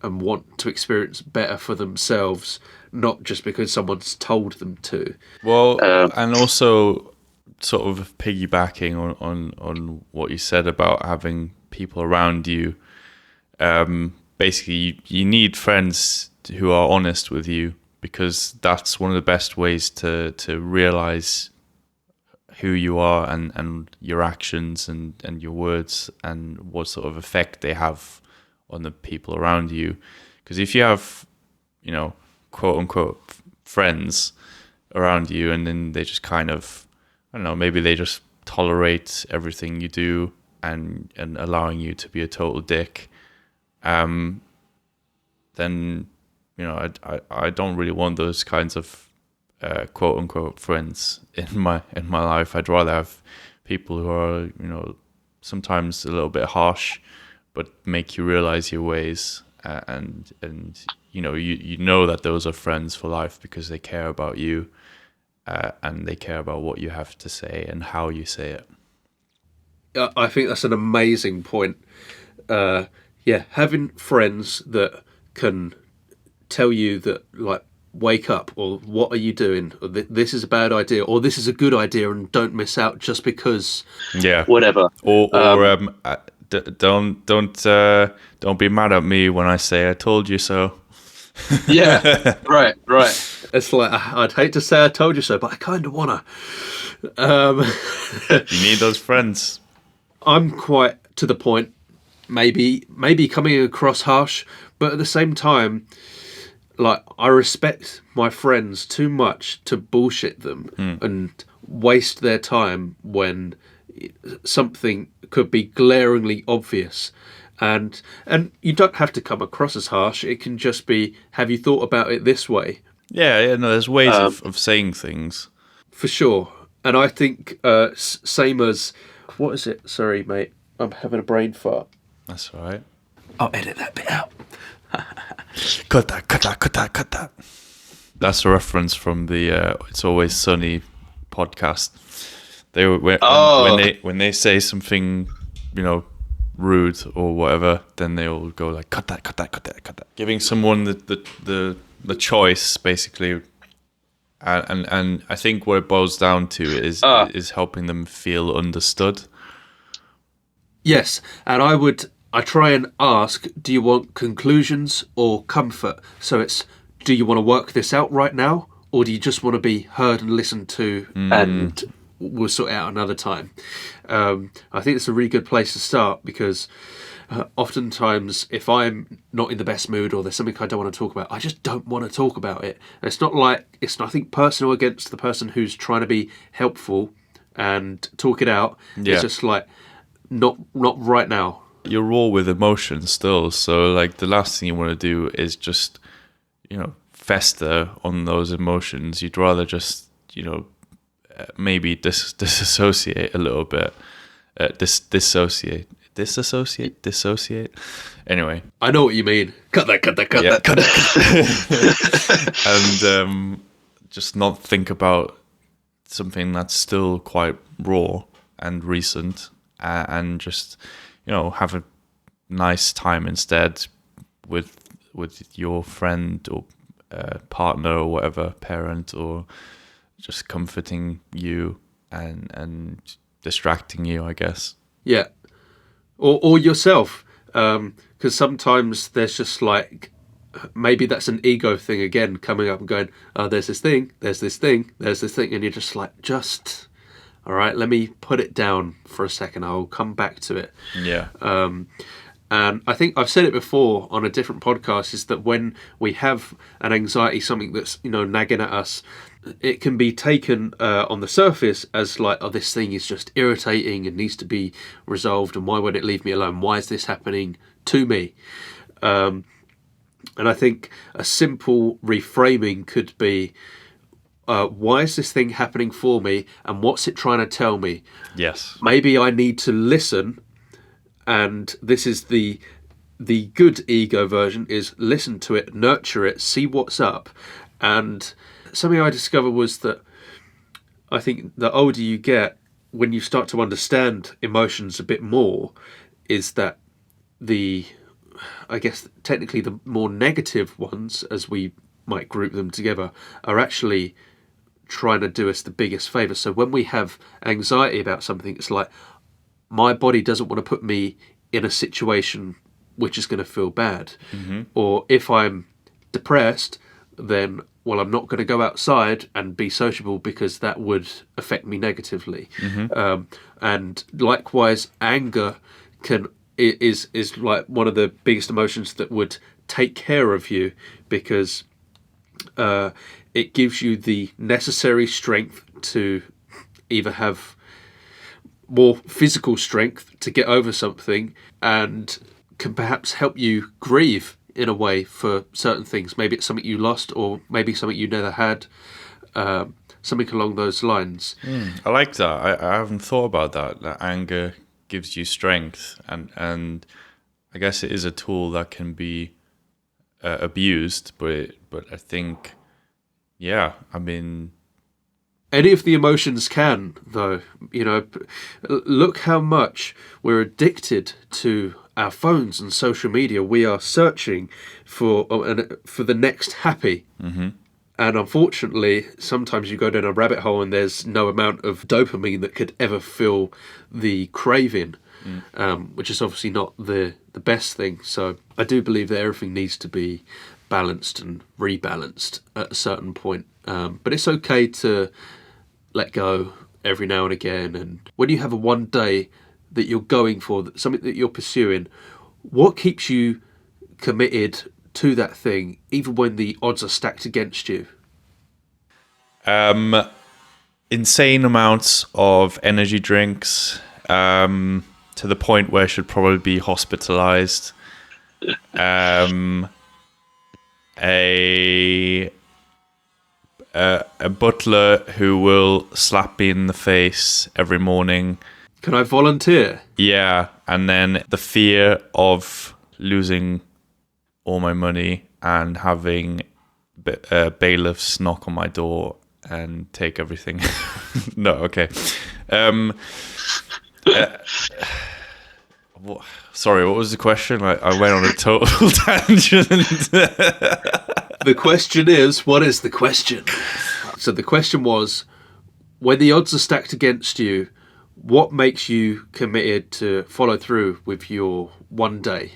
want to experience better for themselves, not just because someone's told them to. Well, and also sort of piggybacking on what you said about having people around you. Basically, you need friends who are honest with you, because that's one of the best ways to realize who you are and your actions and your words and what sort of effect they have on the people around you. Because if you have, quote unquote friends around you, and then they just kind of, I don't know, maybe they just tolerate everything you do and allowing you to be a total dick, then I don't really want those kinds of quote unquote friends in my life. I'd rather have people who are sometimes a little bit harsh, but make you realize your ways, and you know that those are friends for life because they care about you, and they care about what you have to say and how you say it. I think that's an amazing point. Having friends that can tell you that, like, wake up, or what are you doing, or this is a bad idea, or this is a good idea, and don't miss out just because whatever. Or don't be mad at me when I say I told you so. Yeah, right. It's like, I'd hate to say I told you so, but I kind of wanna. You need those friends. I'm quite to the point, maybe coming across harsh, but at the same time, like, I respect my friends too much to bullshit them and waste their time when something could be glaringly obvious. And you don't have to come across as harsh. It can just be, have you thought about it this way? Yeah, no, there's ways of saying things. For sure. And I think same as, what is it? Sorry, mate. I'm having a brain fart. That's all right. I'll edit that bit out. Cut that. That's a reference from the It's Always Sunny podcast. When they say something, rude or whatever, then they all go like, cut that, cut that, cut that, cut that. Giving someone the choice, basically. And I think what it boils down to is helping them feel understood. Yes, and I try and ask, do you want conclusions or comfort? So it's, do you want to work this out right now? Or do you just want to be heard and listened to and we'll sort it out another time? I think it's a really good place to start because oftentimes if I'm not in the best mood or there's something I don't want to talk about, I just don't want to talk about it. And it's nothing personal against the person who's trying to be helpful and talk it out. Yeah. It's just like, not right now. You're raw with emotion still, so like the last thing you want to do is just fester on those emotions. You'd rather just maybe disassociate a little bit, dissociate. Anyway, I know what you mean. Cut that. And just not think about something that's still quite raw and recent, and just have a nice time instead with your friend or partner or whatever, parent, or just comforting you and distracting you, I guess. Yeah, or yourself, because sometimes there's just like, maybe that's an ego thing again coming up and going, oh, there's this thing, and you're just like, all right, let me put it down for a second. I'll come back to it. Yeah. And I think I've said it before on a different podcast, is that when we have an anxiety, something that's, nagging at us, it can be taken on the surface as like, oh, this thing is just irritating and needs to be resolved. And why won't it leave me alone? Why is this happening to me? And I think a simple reframing could be, why is this thing happening for me and what's it trying to tell me? Yes. Maybe I need to listen, and this is the good ego version, is listen to it, nurture it, see what's up. And something I discovered was that I think the older you get, when you start to understand emotions a bit more, is that I guess technically the more negative ones, as we might group them together, are actually trying to do us the biggest favour. So when we have anxiety about something, it's like, my body doesn't want to put me in a situation which is going to feel bad. Mm-hmm. Or if I'm depressed, then, well, I'm not going to go outside and be sociable because that would affect me negatively. Mm-hmm. And likewise, anger is like one of the biggest emotions that would take care of you, because it gives you the necessary strength to either have more physical strength to get over something, and can perhaps help you grieve in a way for certain things. Maybe it's something you lost, or maybe something you never had, something along those lines. I like that. I haven't thought about that anger gives you strength, and I guess it is a tool that can be abused, but I think, yeah, I mean, any of the emotions can, though. Look how much we're addicted to our phones and social media. We are searching for the next happy. Mm-hmm. And unfortunately, sometimes you go down a rabbit hole and there's no amount of dopamine that could ever fill the craving, which is obviously not the best thing. So I do believe that everything needs to be balanced and rebalanced at a certain point. But it's okay to let go every now and again. And when you have a one day that you're going for, something that you're pursuing, what keeps you committed to that thing, even when the odds are stacked against you? Insane amounts of energy drinks, to the point where I should probably be hospitalized. A butler who will slap me in the face every morning. Can I volunteer? Yeah, and then the fear of losing all my money and having bailiffs knock on my door and take everything. No, okay. Um, uh, Sorry, what was the question? I went on a total tangent. The question is, what is the question? So the question was, when the odds are stacked against you, what makes you committed to follow through with your one day?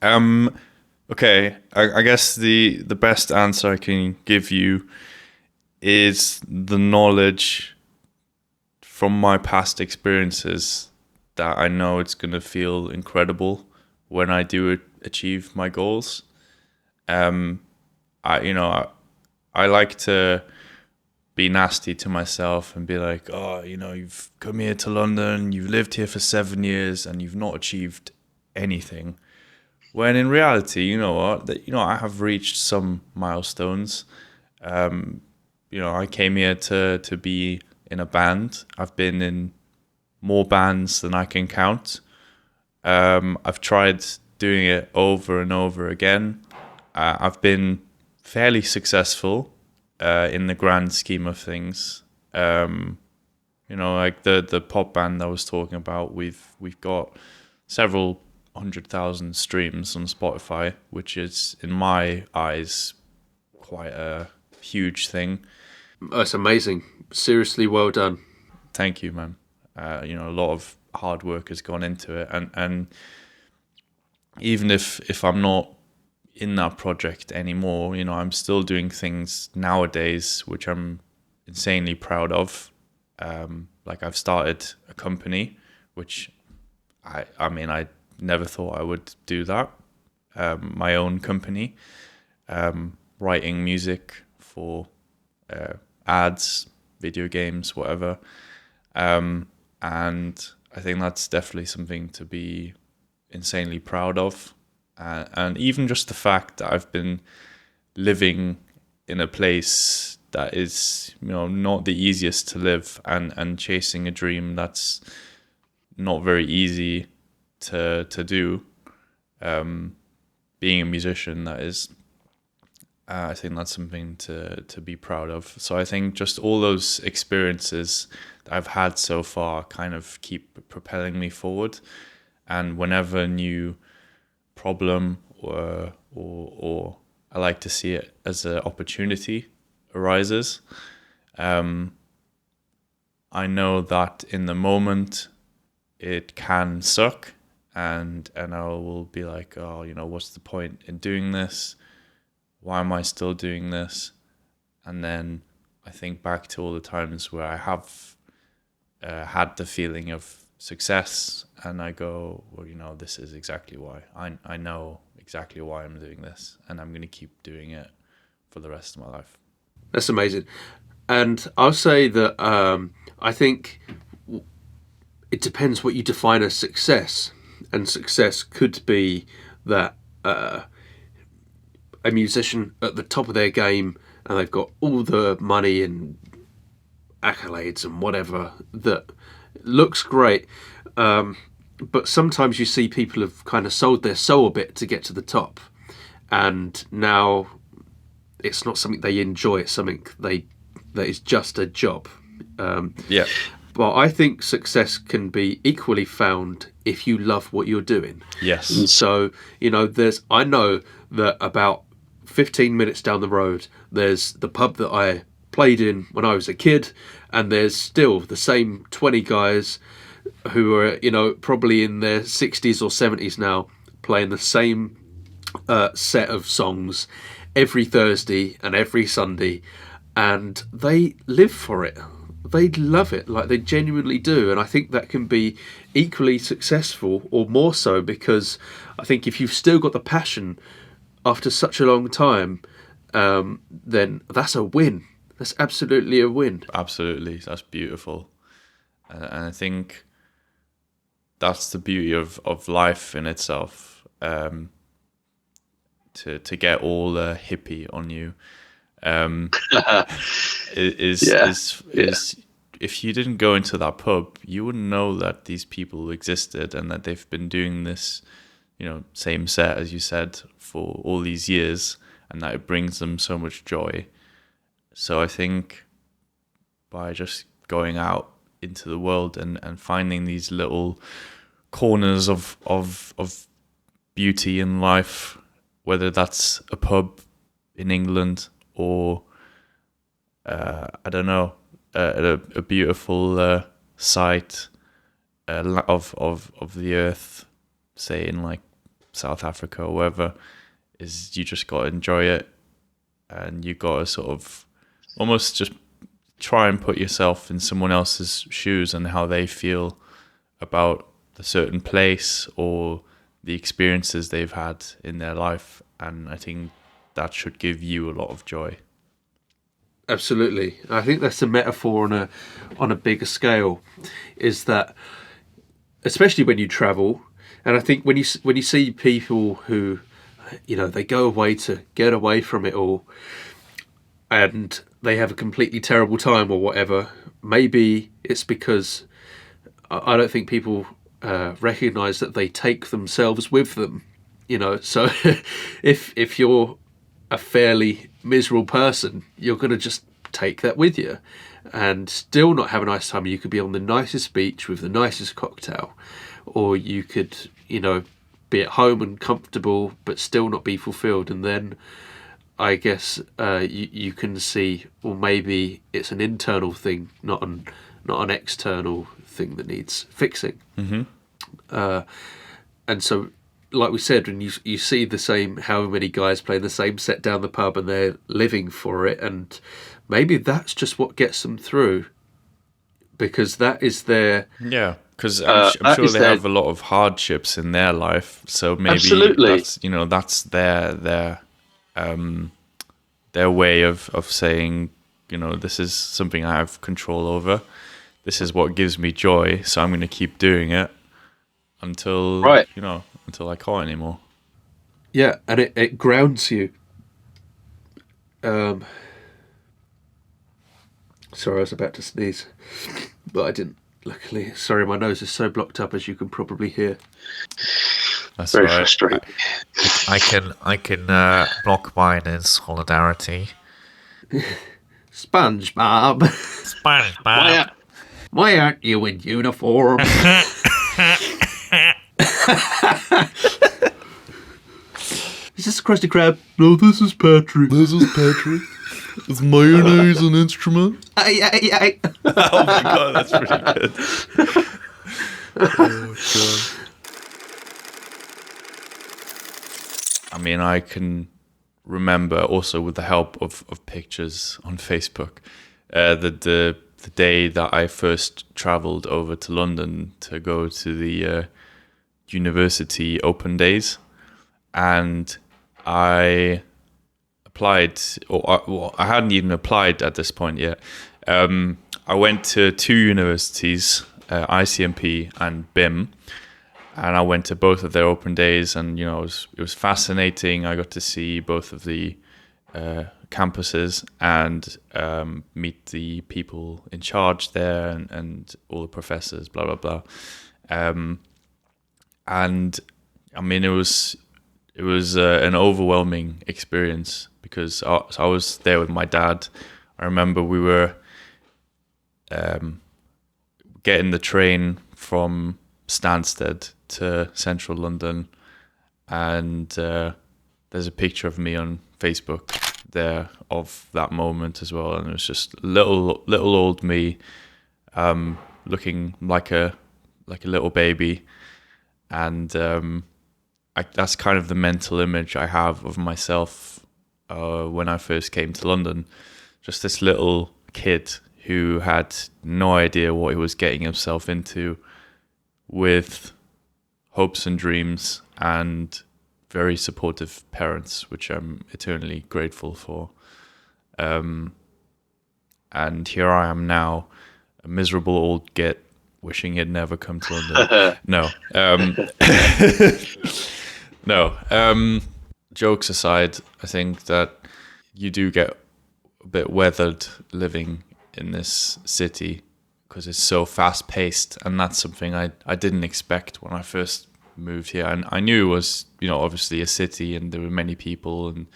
Okay, I guess the best answer I can give you is the knowledge from my past experiences that I know it's going to feel incredible when I do achieve my goals. I like to be nasty to myself and be like, oh, you've come here to London, you've lived here for 7 years, and you've not achieved anything. When in reality, you know what, I have reached some milestones. I came here to be in a band. I've been in more bands than I can count. I've tried doing it over and over again. I've been fairly successful in the grand scheme of things. Like the pop band I was talking about, we've got several 100,000 streams on Spotify, which is in my eyes quite a huge thing. That's amazing. Seriously, well done. Thank you, man. A lot of hard work has gone into it, and even if I'm not in that project anymore, I'm still doing things nowadays which I'm insanely proud of. Like I've started a company, which I never thought I would do that. My own company, writing music for ads, video games, whatever. And I think that's definitely something to be insanely proud of. And even just the fact that I've been living in a place that is, not the easiest to live, and chasing a dream that's not very easy to do. Being a musician, that is. I think that's something to be proud of. So I think just all those experiences that I've had so far kind of keep propelling me forward. And whenever a new problem or I like to see it as an opportunity arises, I know that in the moment it can suck, and I will be like, oh, what's the point in doing this? Why am I still doing this? And then I think back to all the times where I have had the feeling of success, and I go, well, this is exactly why. I know exactly why I'm doing this, and I'm going to keep doing it for the rest of my life. That's amazing. And I'll say that I think it depends what you define as success. And success could be that a musician at the top of their game, and they've got all the money and accolades and whatever that looks great. But sometimes you see people have kind of sold their soul a bit to get to the top, and now it's not something they enjoy. It's something that is just a job. Yeah. But I think success can be equally found if you love what you're doing. Yes. And so, I know that about 15 minutes down the road, there's the pub that I played in when I was a kid, and there's still the same 20 guys who are, probably in their 60s or 70s now, playing the same set of songs every Thursday and every Sunday, and they live for it. They love it, like they genuinely do. And I think that can be equally successful, or more so, because I think if you've still got the passion after such a long time, then that's a win. That's absolutely a win. Absolutely. That's beautiful. And I think that's the beauty of life in itself. To get all the hippie on you is if you didn't go into that pub, you wouldn't know that these people existed and that they've been doing this, same set as you said for all these years, and that it brings them so much joy. So I think by just going out into the world and finding these little corners of beauty in life, whether that's a pub in England or I don't know, a beautiful sight of the earth, say in like South Africa or wherever, is you just got to enjoy it, and you got to sort of almost just try and put yourself in someone else's shoes and how they feel about a certain place or the experiences they've had in their life, and I think that should give you a lot of joy. Absolutely. I think that's a metaphor on a bigger scale, is that especially when you travel, and I think when you see people who, they go away to get away from it all, and they have a completely terrible time or whatever, maybe it's because I don't think people recognise that they take themselves with them. So if you're a fairly miserable person, you're going to just take that with you and still not have a nice time. You could be on the nicest beach with the nicest cocktail, or you could, be at home and comfortable but still not be fulfilled. And then I guess you can see, well, maybe it's an internal thing, not an external thing that needs fixing. Mm-hmm. And so, like we said, when you see the same, however many guys playing the same set down the pub and they're living for it, and maybe that's just what gets them through, because that is their... Yeah, because I'm sure they have a lot of hardships in their life, so maybe that's their way of saying, this is something I have control over. This is what gives me joy, so I'm going to keep doing it until until I can't anymore. Yeah, and it grounds you. Sorry, I was about to sneeze, but I didn't. Luckily, sorry, my nose is so blocked up, as you can probably hear. That's very right. frustrating. I can block mine in solidarity. SpongeBob, SpongeBob. why aren't you in uniform? Is this a Krusty Krab? No, this is Patrick. This is Patrick. Is mayonnaise an instrument? Aye. Oh my god, that's pretty good. Oh god. I mean, I can remember also with the help of pictures on Facebook, the day that I first travelled over to London to go to the university open days, and I applied, I hadn't even applied at this point yet. I went to two universities, ICMP and BIM, and I went to both of their open days, and it was fascinating. I got to see both of the campuses and meet the people in charge there and all the professors, blah blah blah. And I mean, it was an overwhelming experience because I was there with my dad. I remember we were getting the train from Stansted to central London, and there's a picture of me on Facebook there of that moment as well, and it was just little old me, looking like a little baby, and that's kind of the mental image I have of myself when I first came to London. Just this little kid who had no idea what he was getting himself into, with hopes and dreams and very supportive parents, which I'm eternally grateful for. And here I am now, a miserable old git wishing he'd never come to London. No. Jokes aside, I think that you do get a bit weathered living in this city because it's so fast-paced, and that's something I didn't expect when I first moved here. And I knew it was, obviously a city, and there were many people, and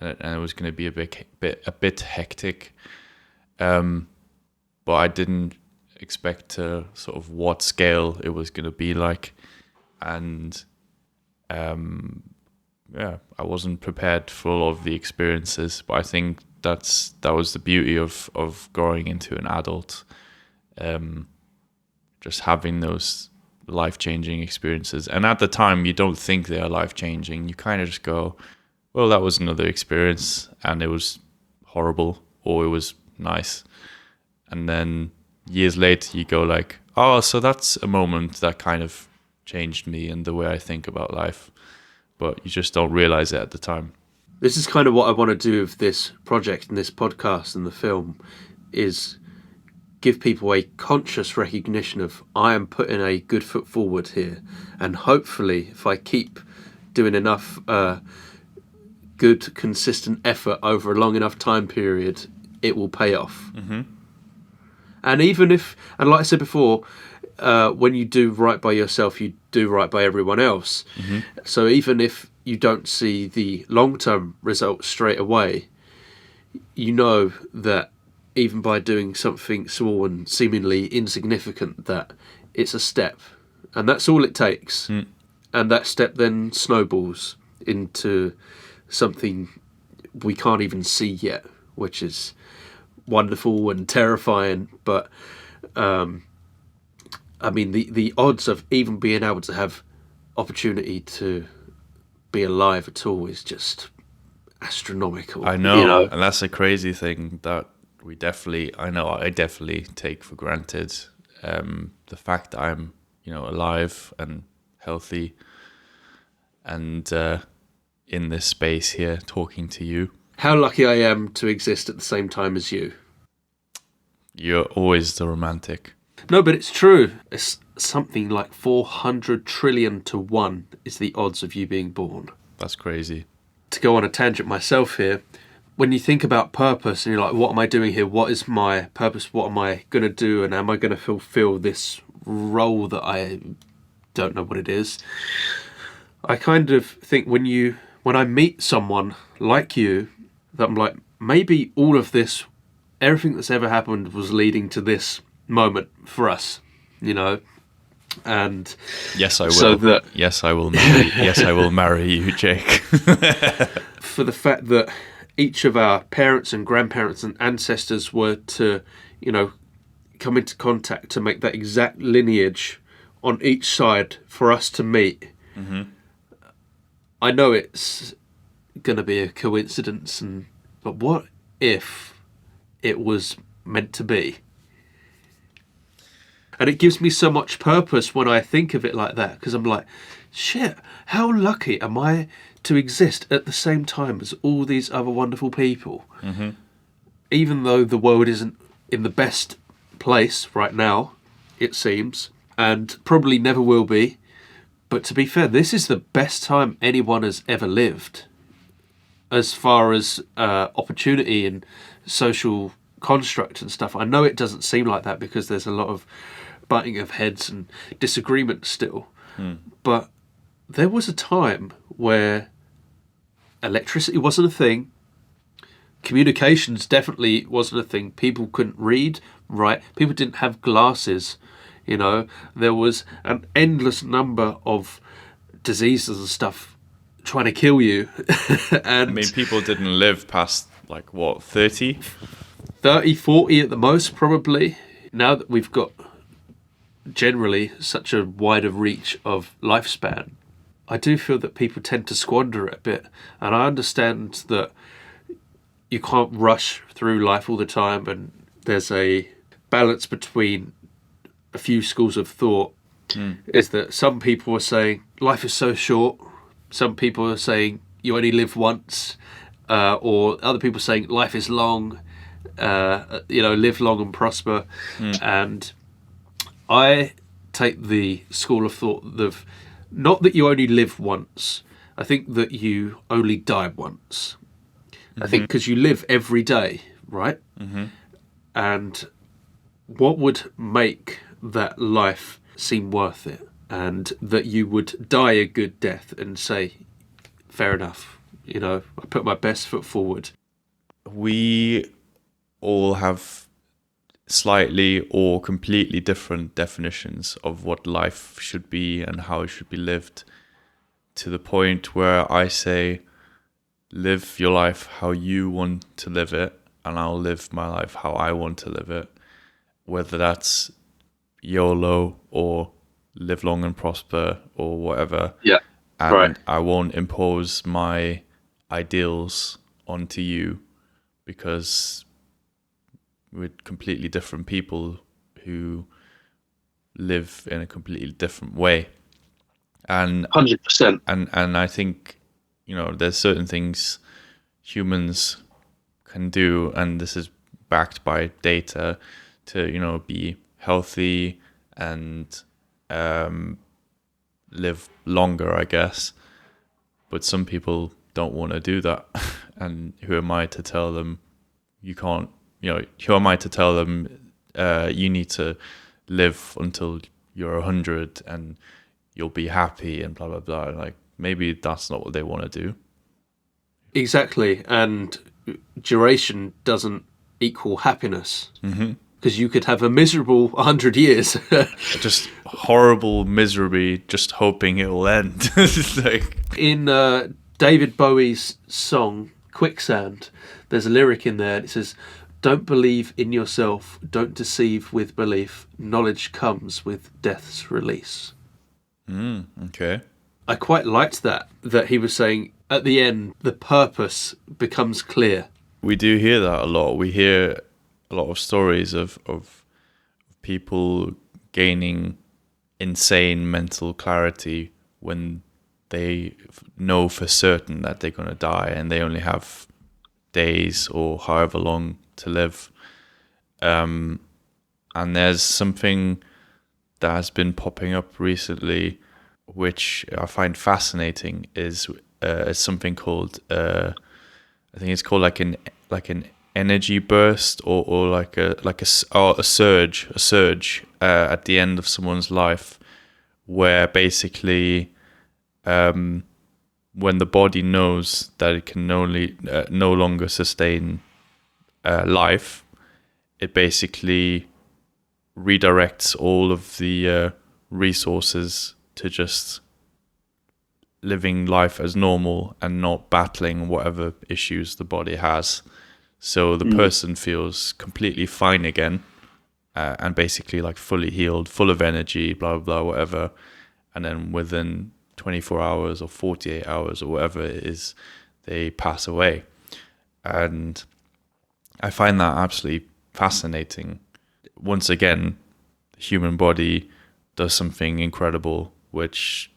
it was going to be a bit hectic. But I didn't expect to sort of what scale it was going to be like, and yeah, I wasn't prepared for all of the experiences. But I think that was the beauty of growing into an adult, just having those life-changing experiences. And at the time, you don't think they are life-changing. You kind of just go, well, that was another experience, and it was horrible, or it was nice. And then years later, you go like, oh, so that's a moment that kind of changed me and the way I think about life. But you just don't realize it at the time. This is kind of what I want to do with this project and this podcast and the film, is give people a conscious recognition of, I am putting a good foot forward here, and hopefully if I keep doing enough good consistent effort over a long enough time period, it will pay off. Mm-hmm. And even if, and like I said before, when you do right by yourself, you do right by everyone else. Mm-hmm. So even if you don't see the long-term results straight away, you know that even by doing something small and seemingly insignificant, that it's a step. And that's all it takes. Mm. And that step then snowballs into something we can't even see yet, which is wonderful and terrifying. But I mean, the odds of even being able to have opportunity to be alive at all is just astronomical. I know, and that's a crazy thing that I definitely take for granted. The fact that I'm, alive and healthy, and in this space here talking to you. How lucky I am to exist at the same time as you. You're always the romantic. No, but it's true. It's something like 400 trillion to 1 is the odds of you being born. That's crazy. To go on a tangent myself here, when you think about purpose and you're like, what am I doing here? What is my purpose? What am I going to do? And am I going to fulfill this role that I don't know what it is? I kind of think when I meet someone like you, that I'm like, maybe all of this, everything that's ever happened was leading to this moment for us, and yes, I will. So yes, I will marry. Yes, I will marry you, Jake. For the fact that each of our parents and grandparents and ancestors were to, come into contact to make that exact lineage on each side for us to meet. Mm-hmm. I know it's going to be a coincidence, but what if it was meant to be? And it gives me so much purpose when I think of it like that, because I'm like, shit, how lucky am I to exist at the same time as all these other wonderful people? Mm-hmm. Even though the world isn't in the best place right now, it seems, and probably never will be. But to be fair, this is the best time anyone has ever lived, as far as opportunity and social construct and stuff. I know it doesn't seem like that because there's a lot of butting of heads and disagreement still. But there was a time where electricity wasn't a thing. Communications definitely wasn't a thing. People couldn't read, write. People didn't have glasses. There was an endless number of diseases and stuff trying to kill you. And I mean, people didn't live past, 30? 30, 40 at the most, probably. Now that we've got generally such a wider reach of lifespan, I do feel that people tend to squander it a bit. And I understand that you can't rush through life all the time, and there's a balance between a few schools of thought. Is that some people are saying life is so short, some people are saying you only live once, or other people are saying life is long, live long and prosper. And I take the school of thought of not that you only live once, I think that you only die once. Mm-hmm. I think because you live every day, right? Mm-hmm. And what would make that life seem worth it? And that you would die a good death and say, fair enough, I put my best foot forward. We all have slightly or completely different definitions of what life should be and how it should be lived, to the point where I say, live your life how you want to live it, and I'll live my life how I want to live it, whether that's YOLO or live long and prosper or whatever. Yeah. And Right. I won't impose my ideals onto you, because we're completely different people who live in a completely different way. And 100%. and I think, there's certain things humans can do, and this is backed by data, to be healthy and live longer, I guess. But some people don't want to do that. And who am I to tell them you can't, who am I to tell them you need to live until you're 100 and you'll be happy and blah, blah, blah. Like, maybe that's not what they want to do. Exactly. And duration doesn't equal happiness. Because you could have a miserable 100 years. Just horrible misery, just hoping it will end. Like, In David Bowie's song Quicksand, there's a lyric in there. It says, "Don't believe in yourself, don't deceive with belief. Knowledge comes with death's release." okay. I quite liked that he was saying at the end, the purpose becomes clear. We do hear that a lot. We hear a lot of stories of people gaining insane mental clarity when they know for certain that they're going to die and they only have days or however long to live. And there's something that has been popping up recently, which I find fascinating, is something called I think it's called like an energy burst or like a surge at the end of someone's life, where basically when the body knows that it can no longer sustain life, it basically redirects all of the resources to just living life as normal and not battling whatever issues the body has. So the person feels completely fine again, and basically like fully healed, full of energy, blah, blah, blah, whatever. And then within 24 hours or 48 hours or whatever it is, they pass away. And I find that absolutely fascinating. Once again, the human body does something incredible, which,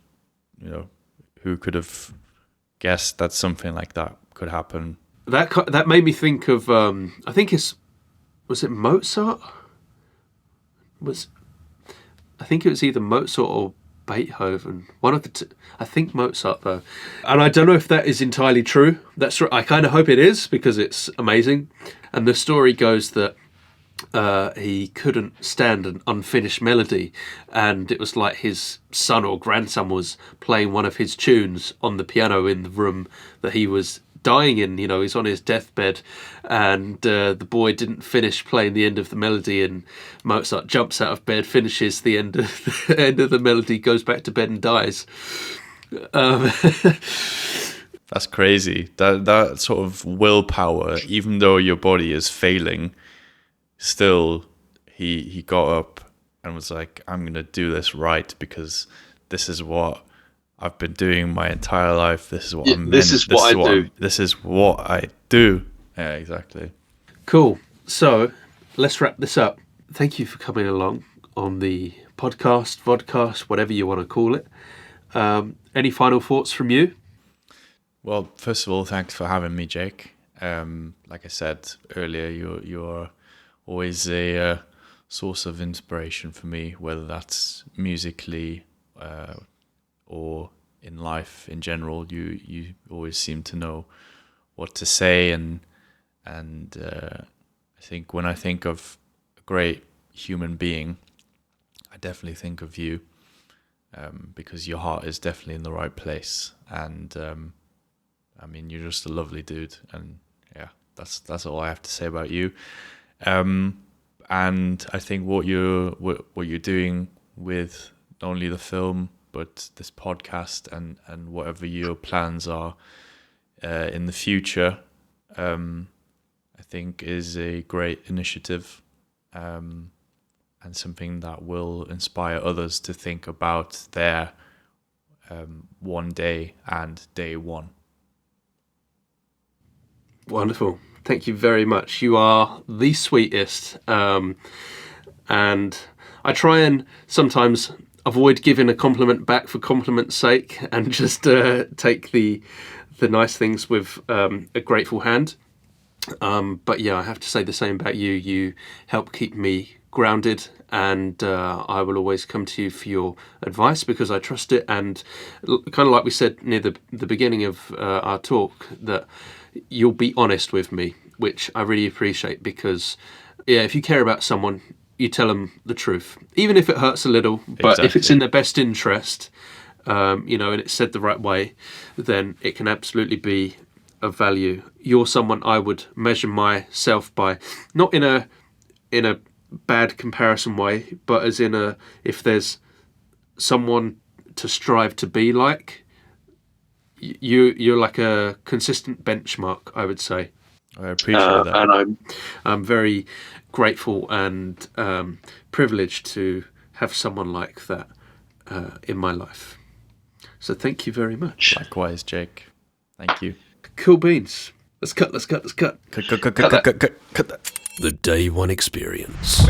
who could have guessed that something like that could happen? That made me think of I think was it Mozart? I think it was either Mozart or Beethoven. One of the I think Mozart though, and I don't know if that is entirely true. I kind of hope it is, because it's amazing. And the story goes that he couldn't stand an unfinished melody, and it was like his son or grandson was playing one of his tunes on the piano in the room that he was dying in. He's on his deathbed, and the boy didn't finish playing the end of the melody, and Mozart jumps out of bed, finishes the end of the melody, goes back to bed and dies. That's crazy. That sort of willpower, even though your body is failing, still he got up and was like, I'm gonna do this right, because this is what I've been doing my entire life. This is what I'm this is what I do. This is what I do. Yeah, exactly. Cool. So let's wrap this up. Thank you for coming along on the podcast, vodcast, whatever you want to call it. Any final thoughts from you? Well, first of all, thanks for having me, Jake. Like I said earlier, you're always a source of inspiration for me, whether that's musically or in life in general. You always seem to know what to say, and I think when I think of a great human being, I definitely think of you, because your heart is definitely in the right place, and I mean, you're just a lovely dude, and yeah, that's all I have to say about you. And I think what you're doing with not only the film but this podcast and whatever your plans are in the future, I think is a great initiative, and something that will inspire others to think about their one day and day one. Wonderful. Thank you very much. You are the sweetest. And I try and sometimes avoid giving a compliment back for compliment's sake and just take the nice things with a grateful hand. But yeah, I have to say the same about you. You help keep me grounded, and I will always come to you for your advice because I trust it. And kind of like we said near the beginning of our talk, that you'll be honest with me, which I really appreciate, because yeah, if you care about someone, you tell them the truth, even if it hurts a little. But if it's in their best interest, and it's said the right way, then it can absolutely be of value. You're someone I would measure myself by, not in a bad comparison way, but as in if there's someone to strive to be like, you're like a consistent benchmark, I would say. I appreciate that, and I'm very grateful and privileged to have someone like that in my life. So thank you very much. Likewise, Jake. Thank you. Cool beans. Let's cut. Cut that. The Day One Experience.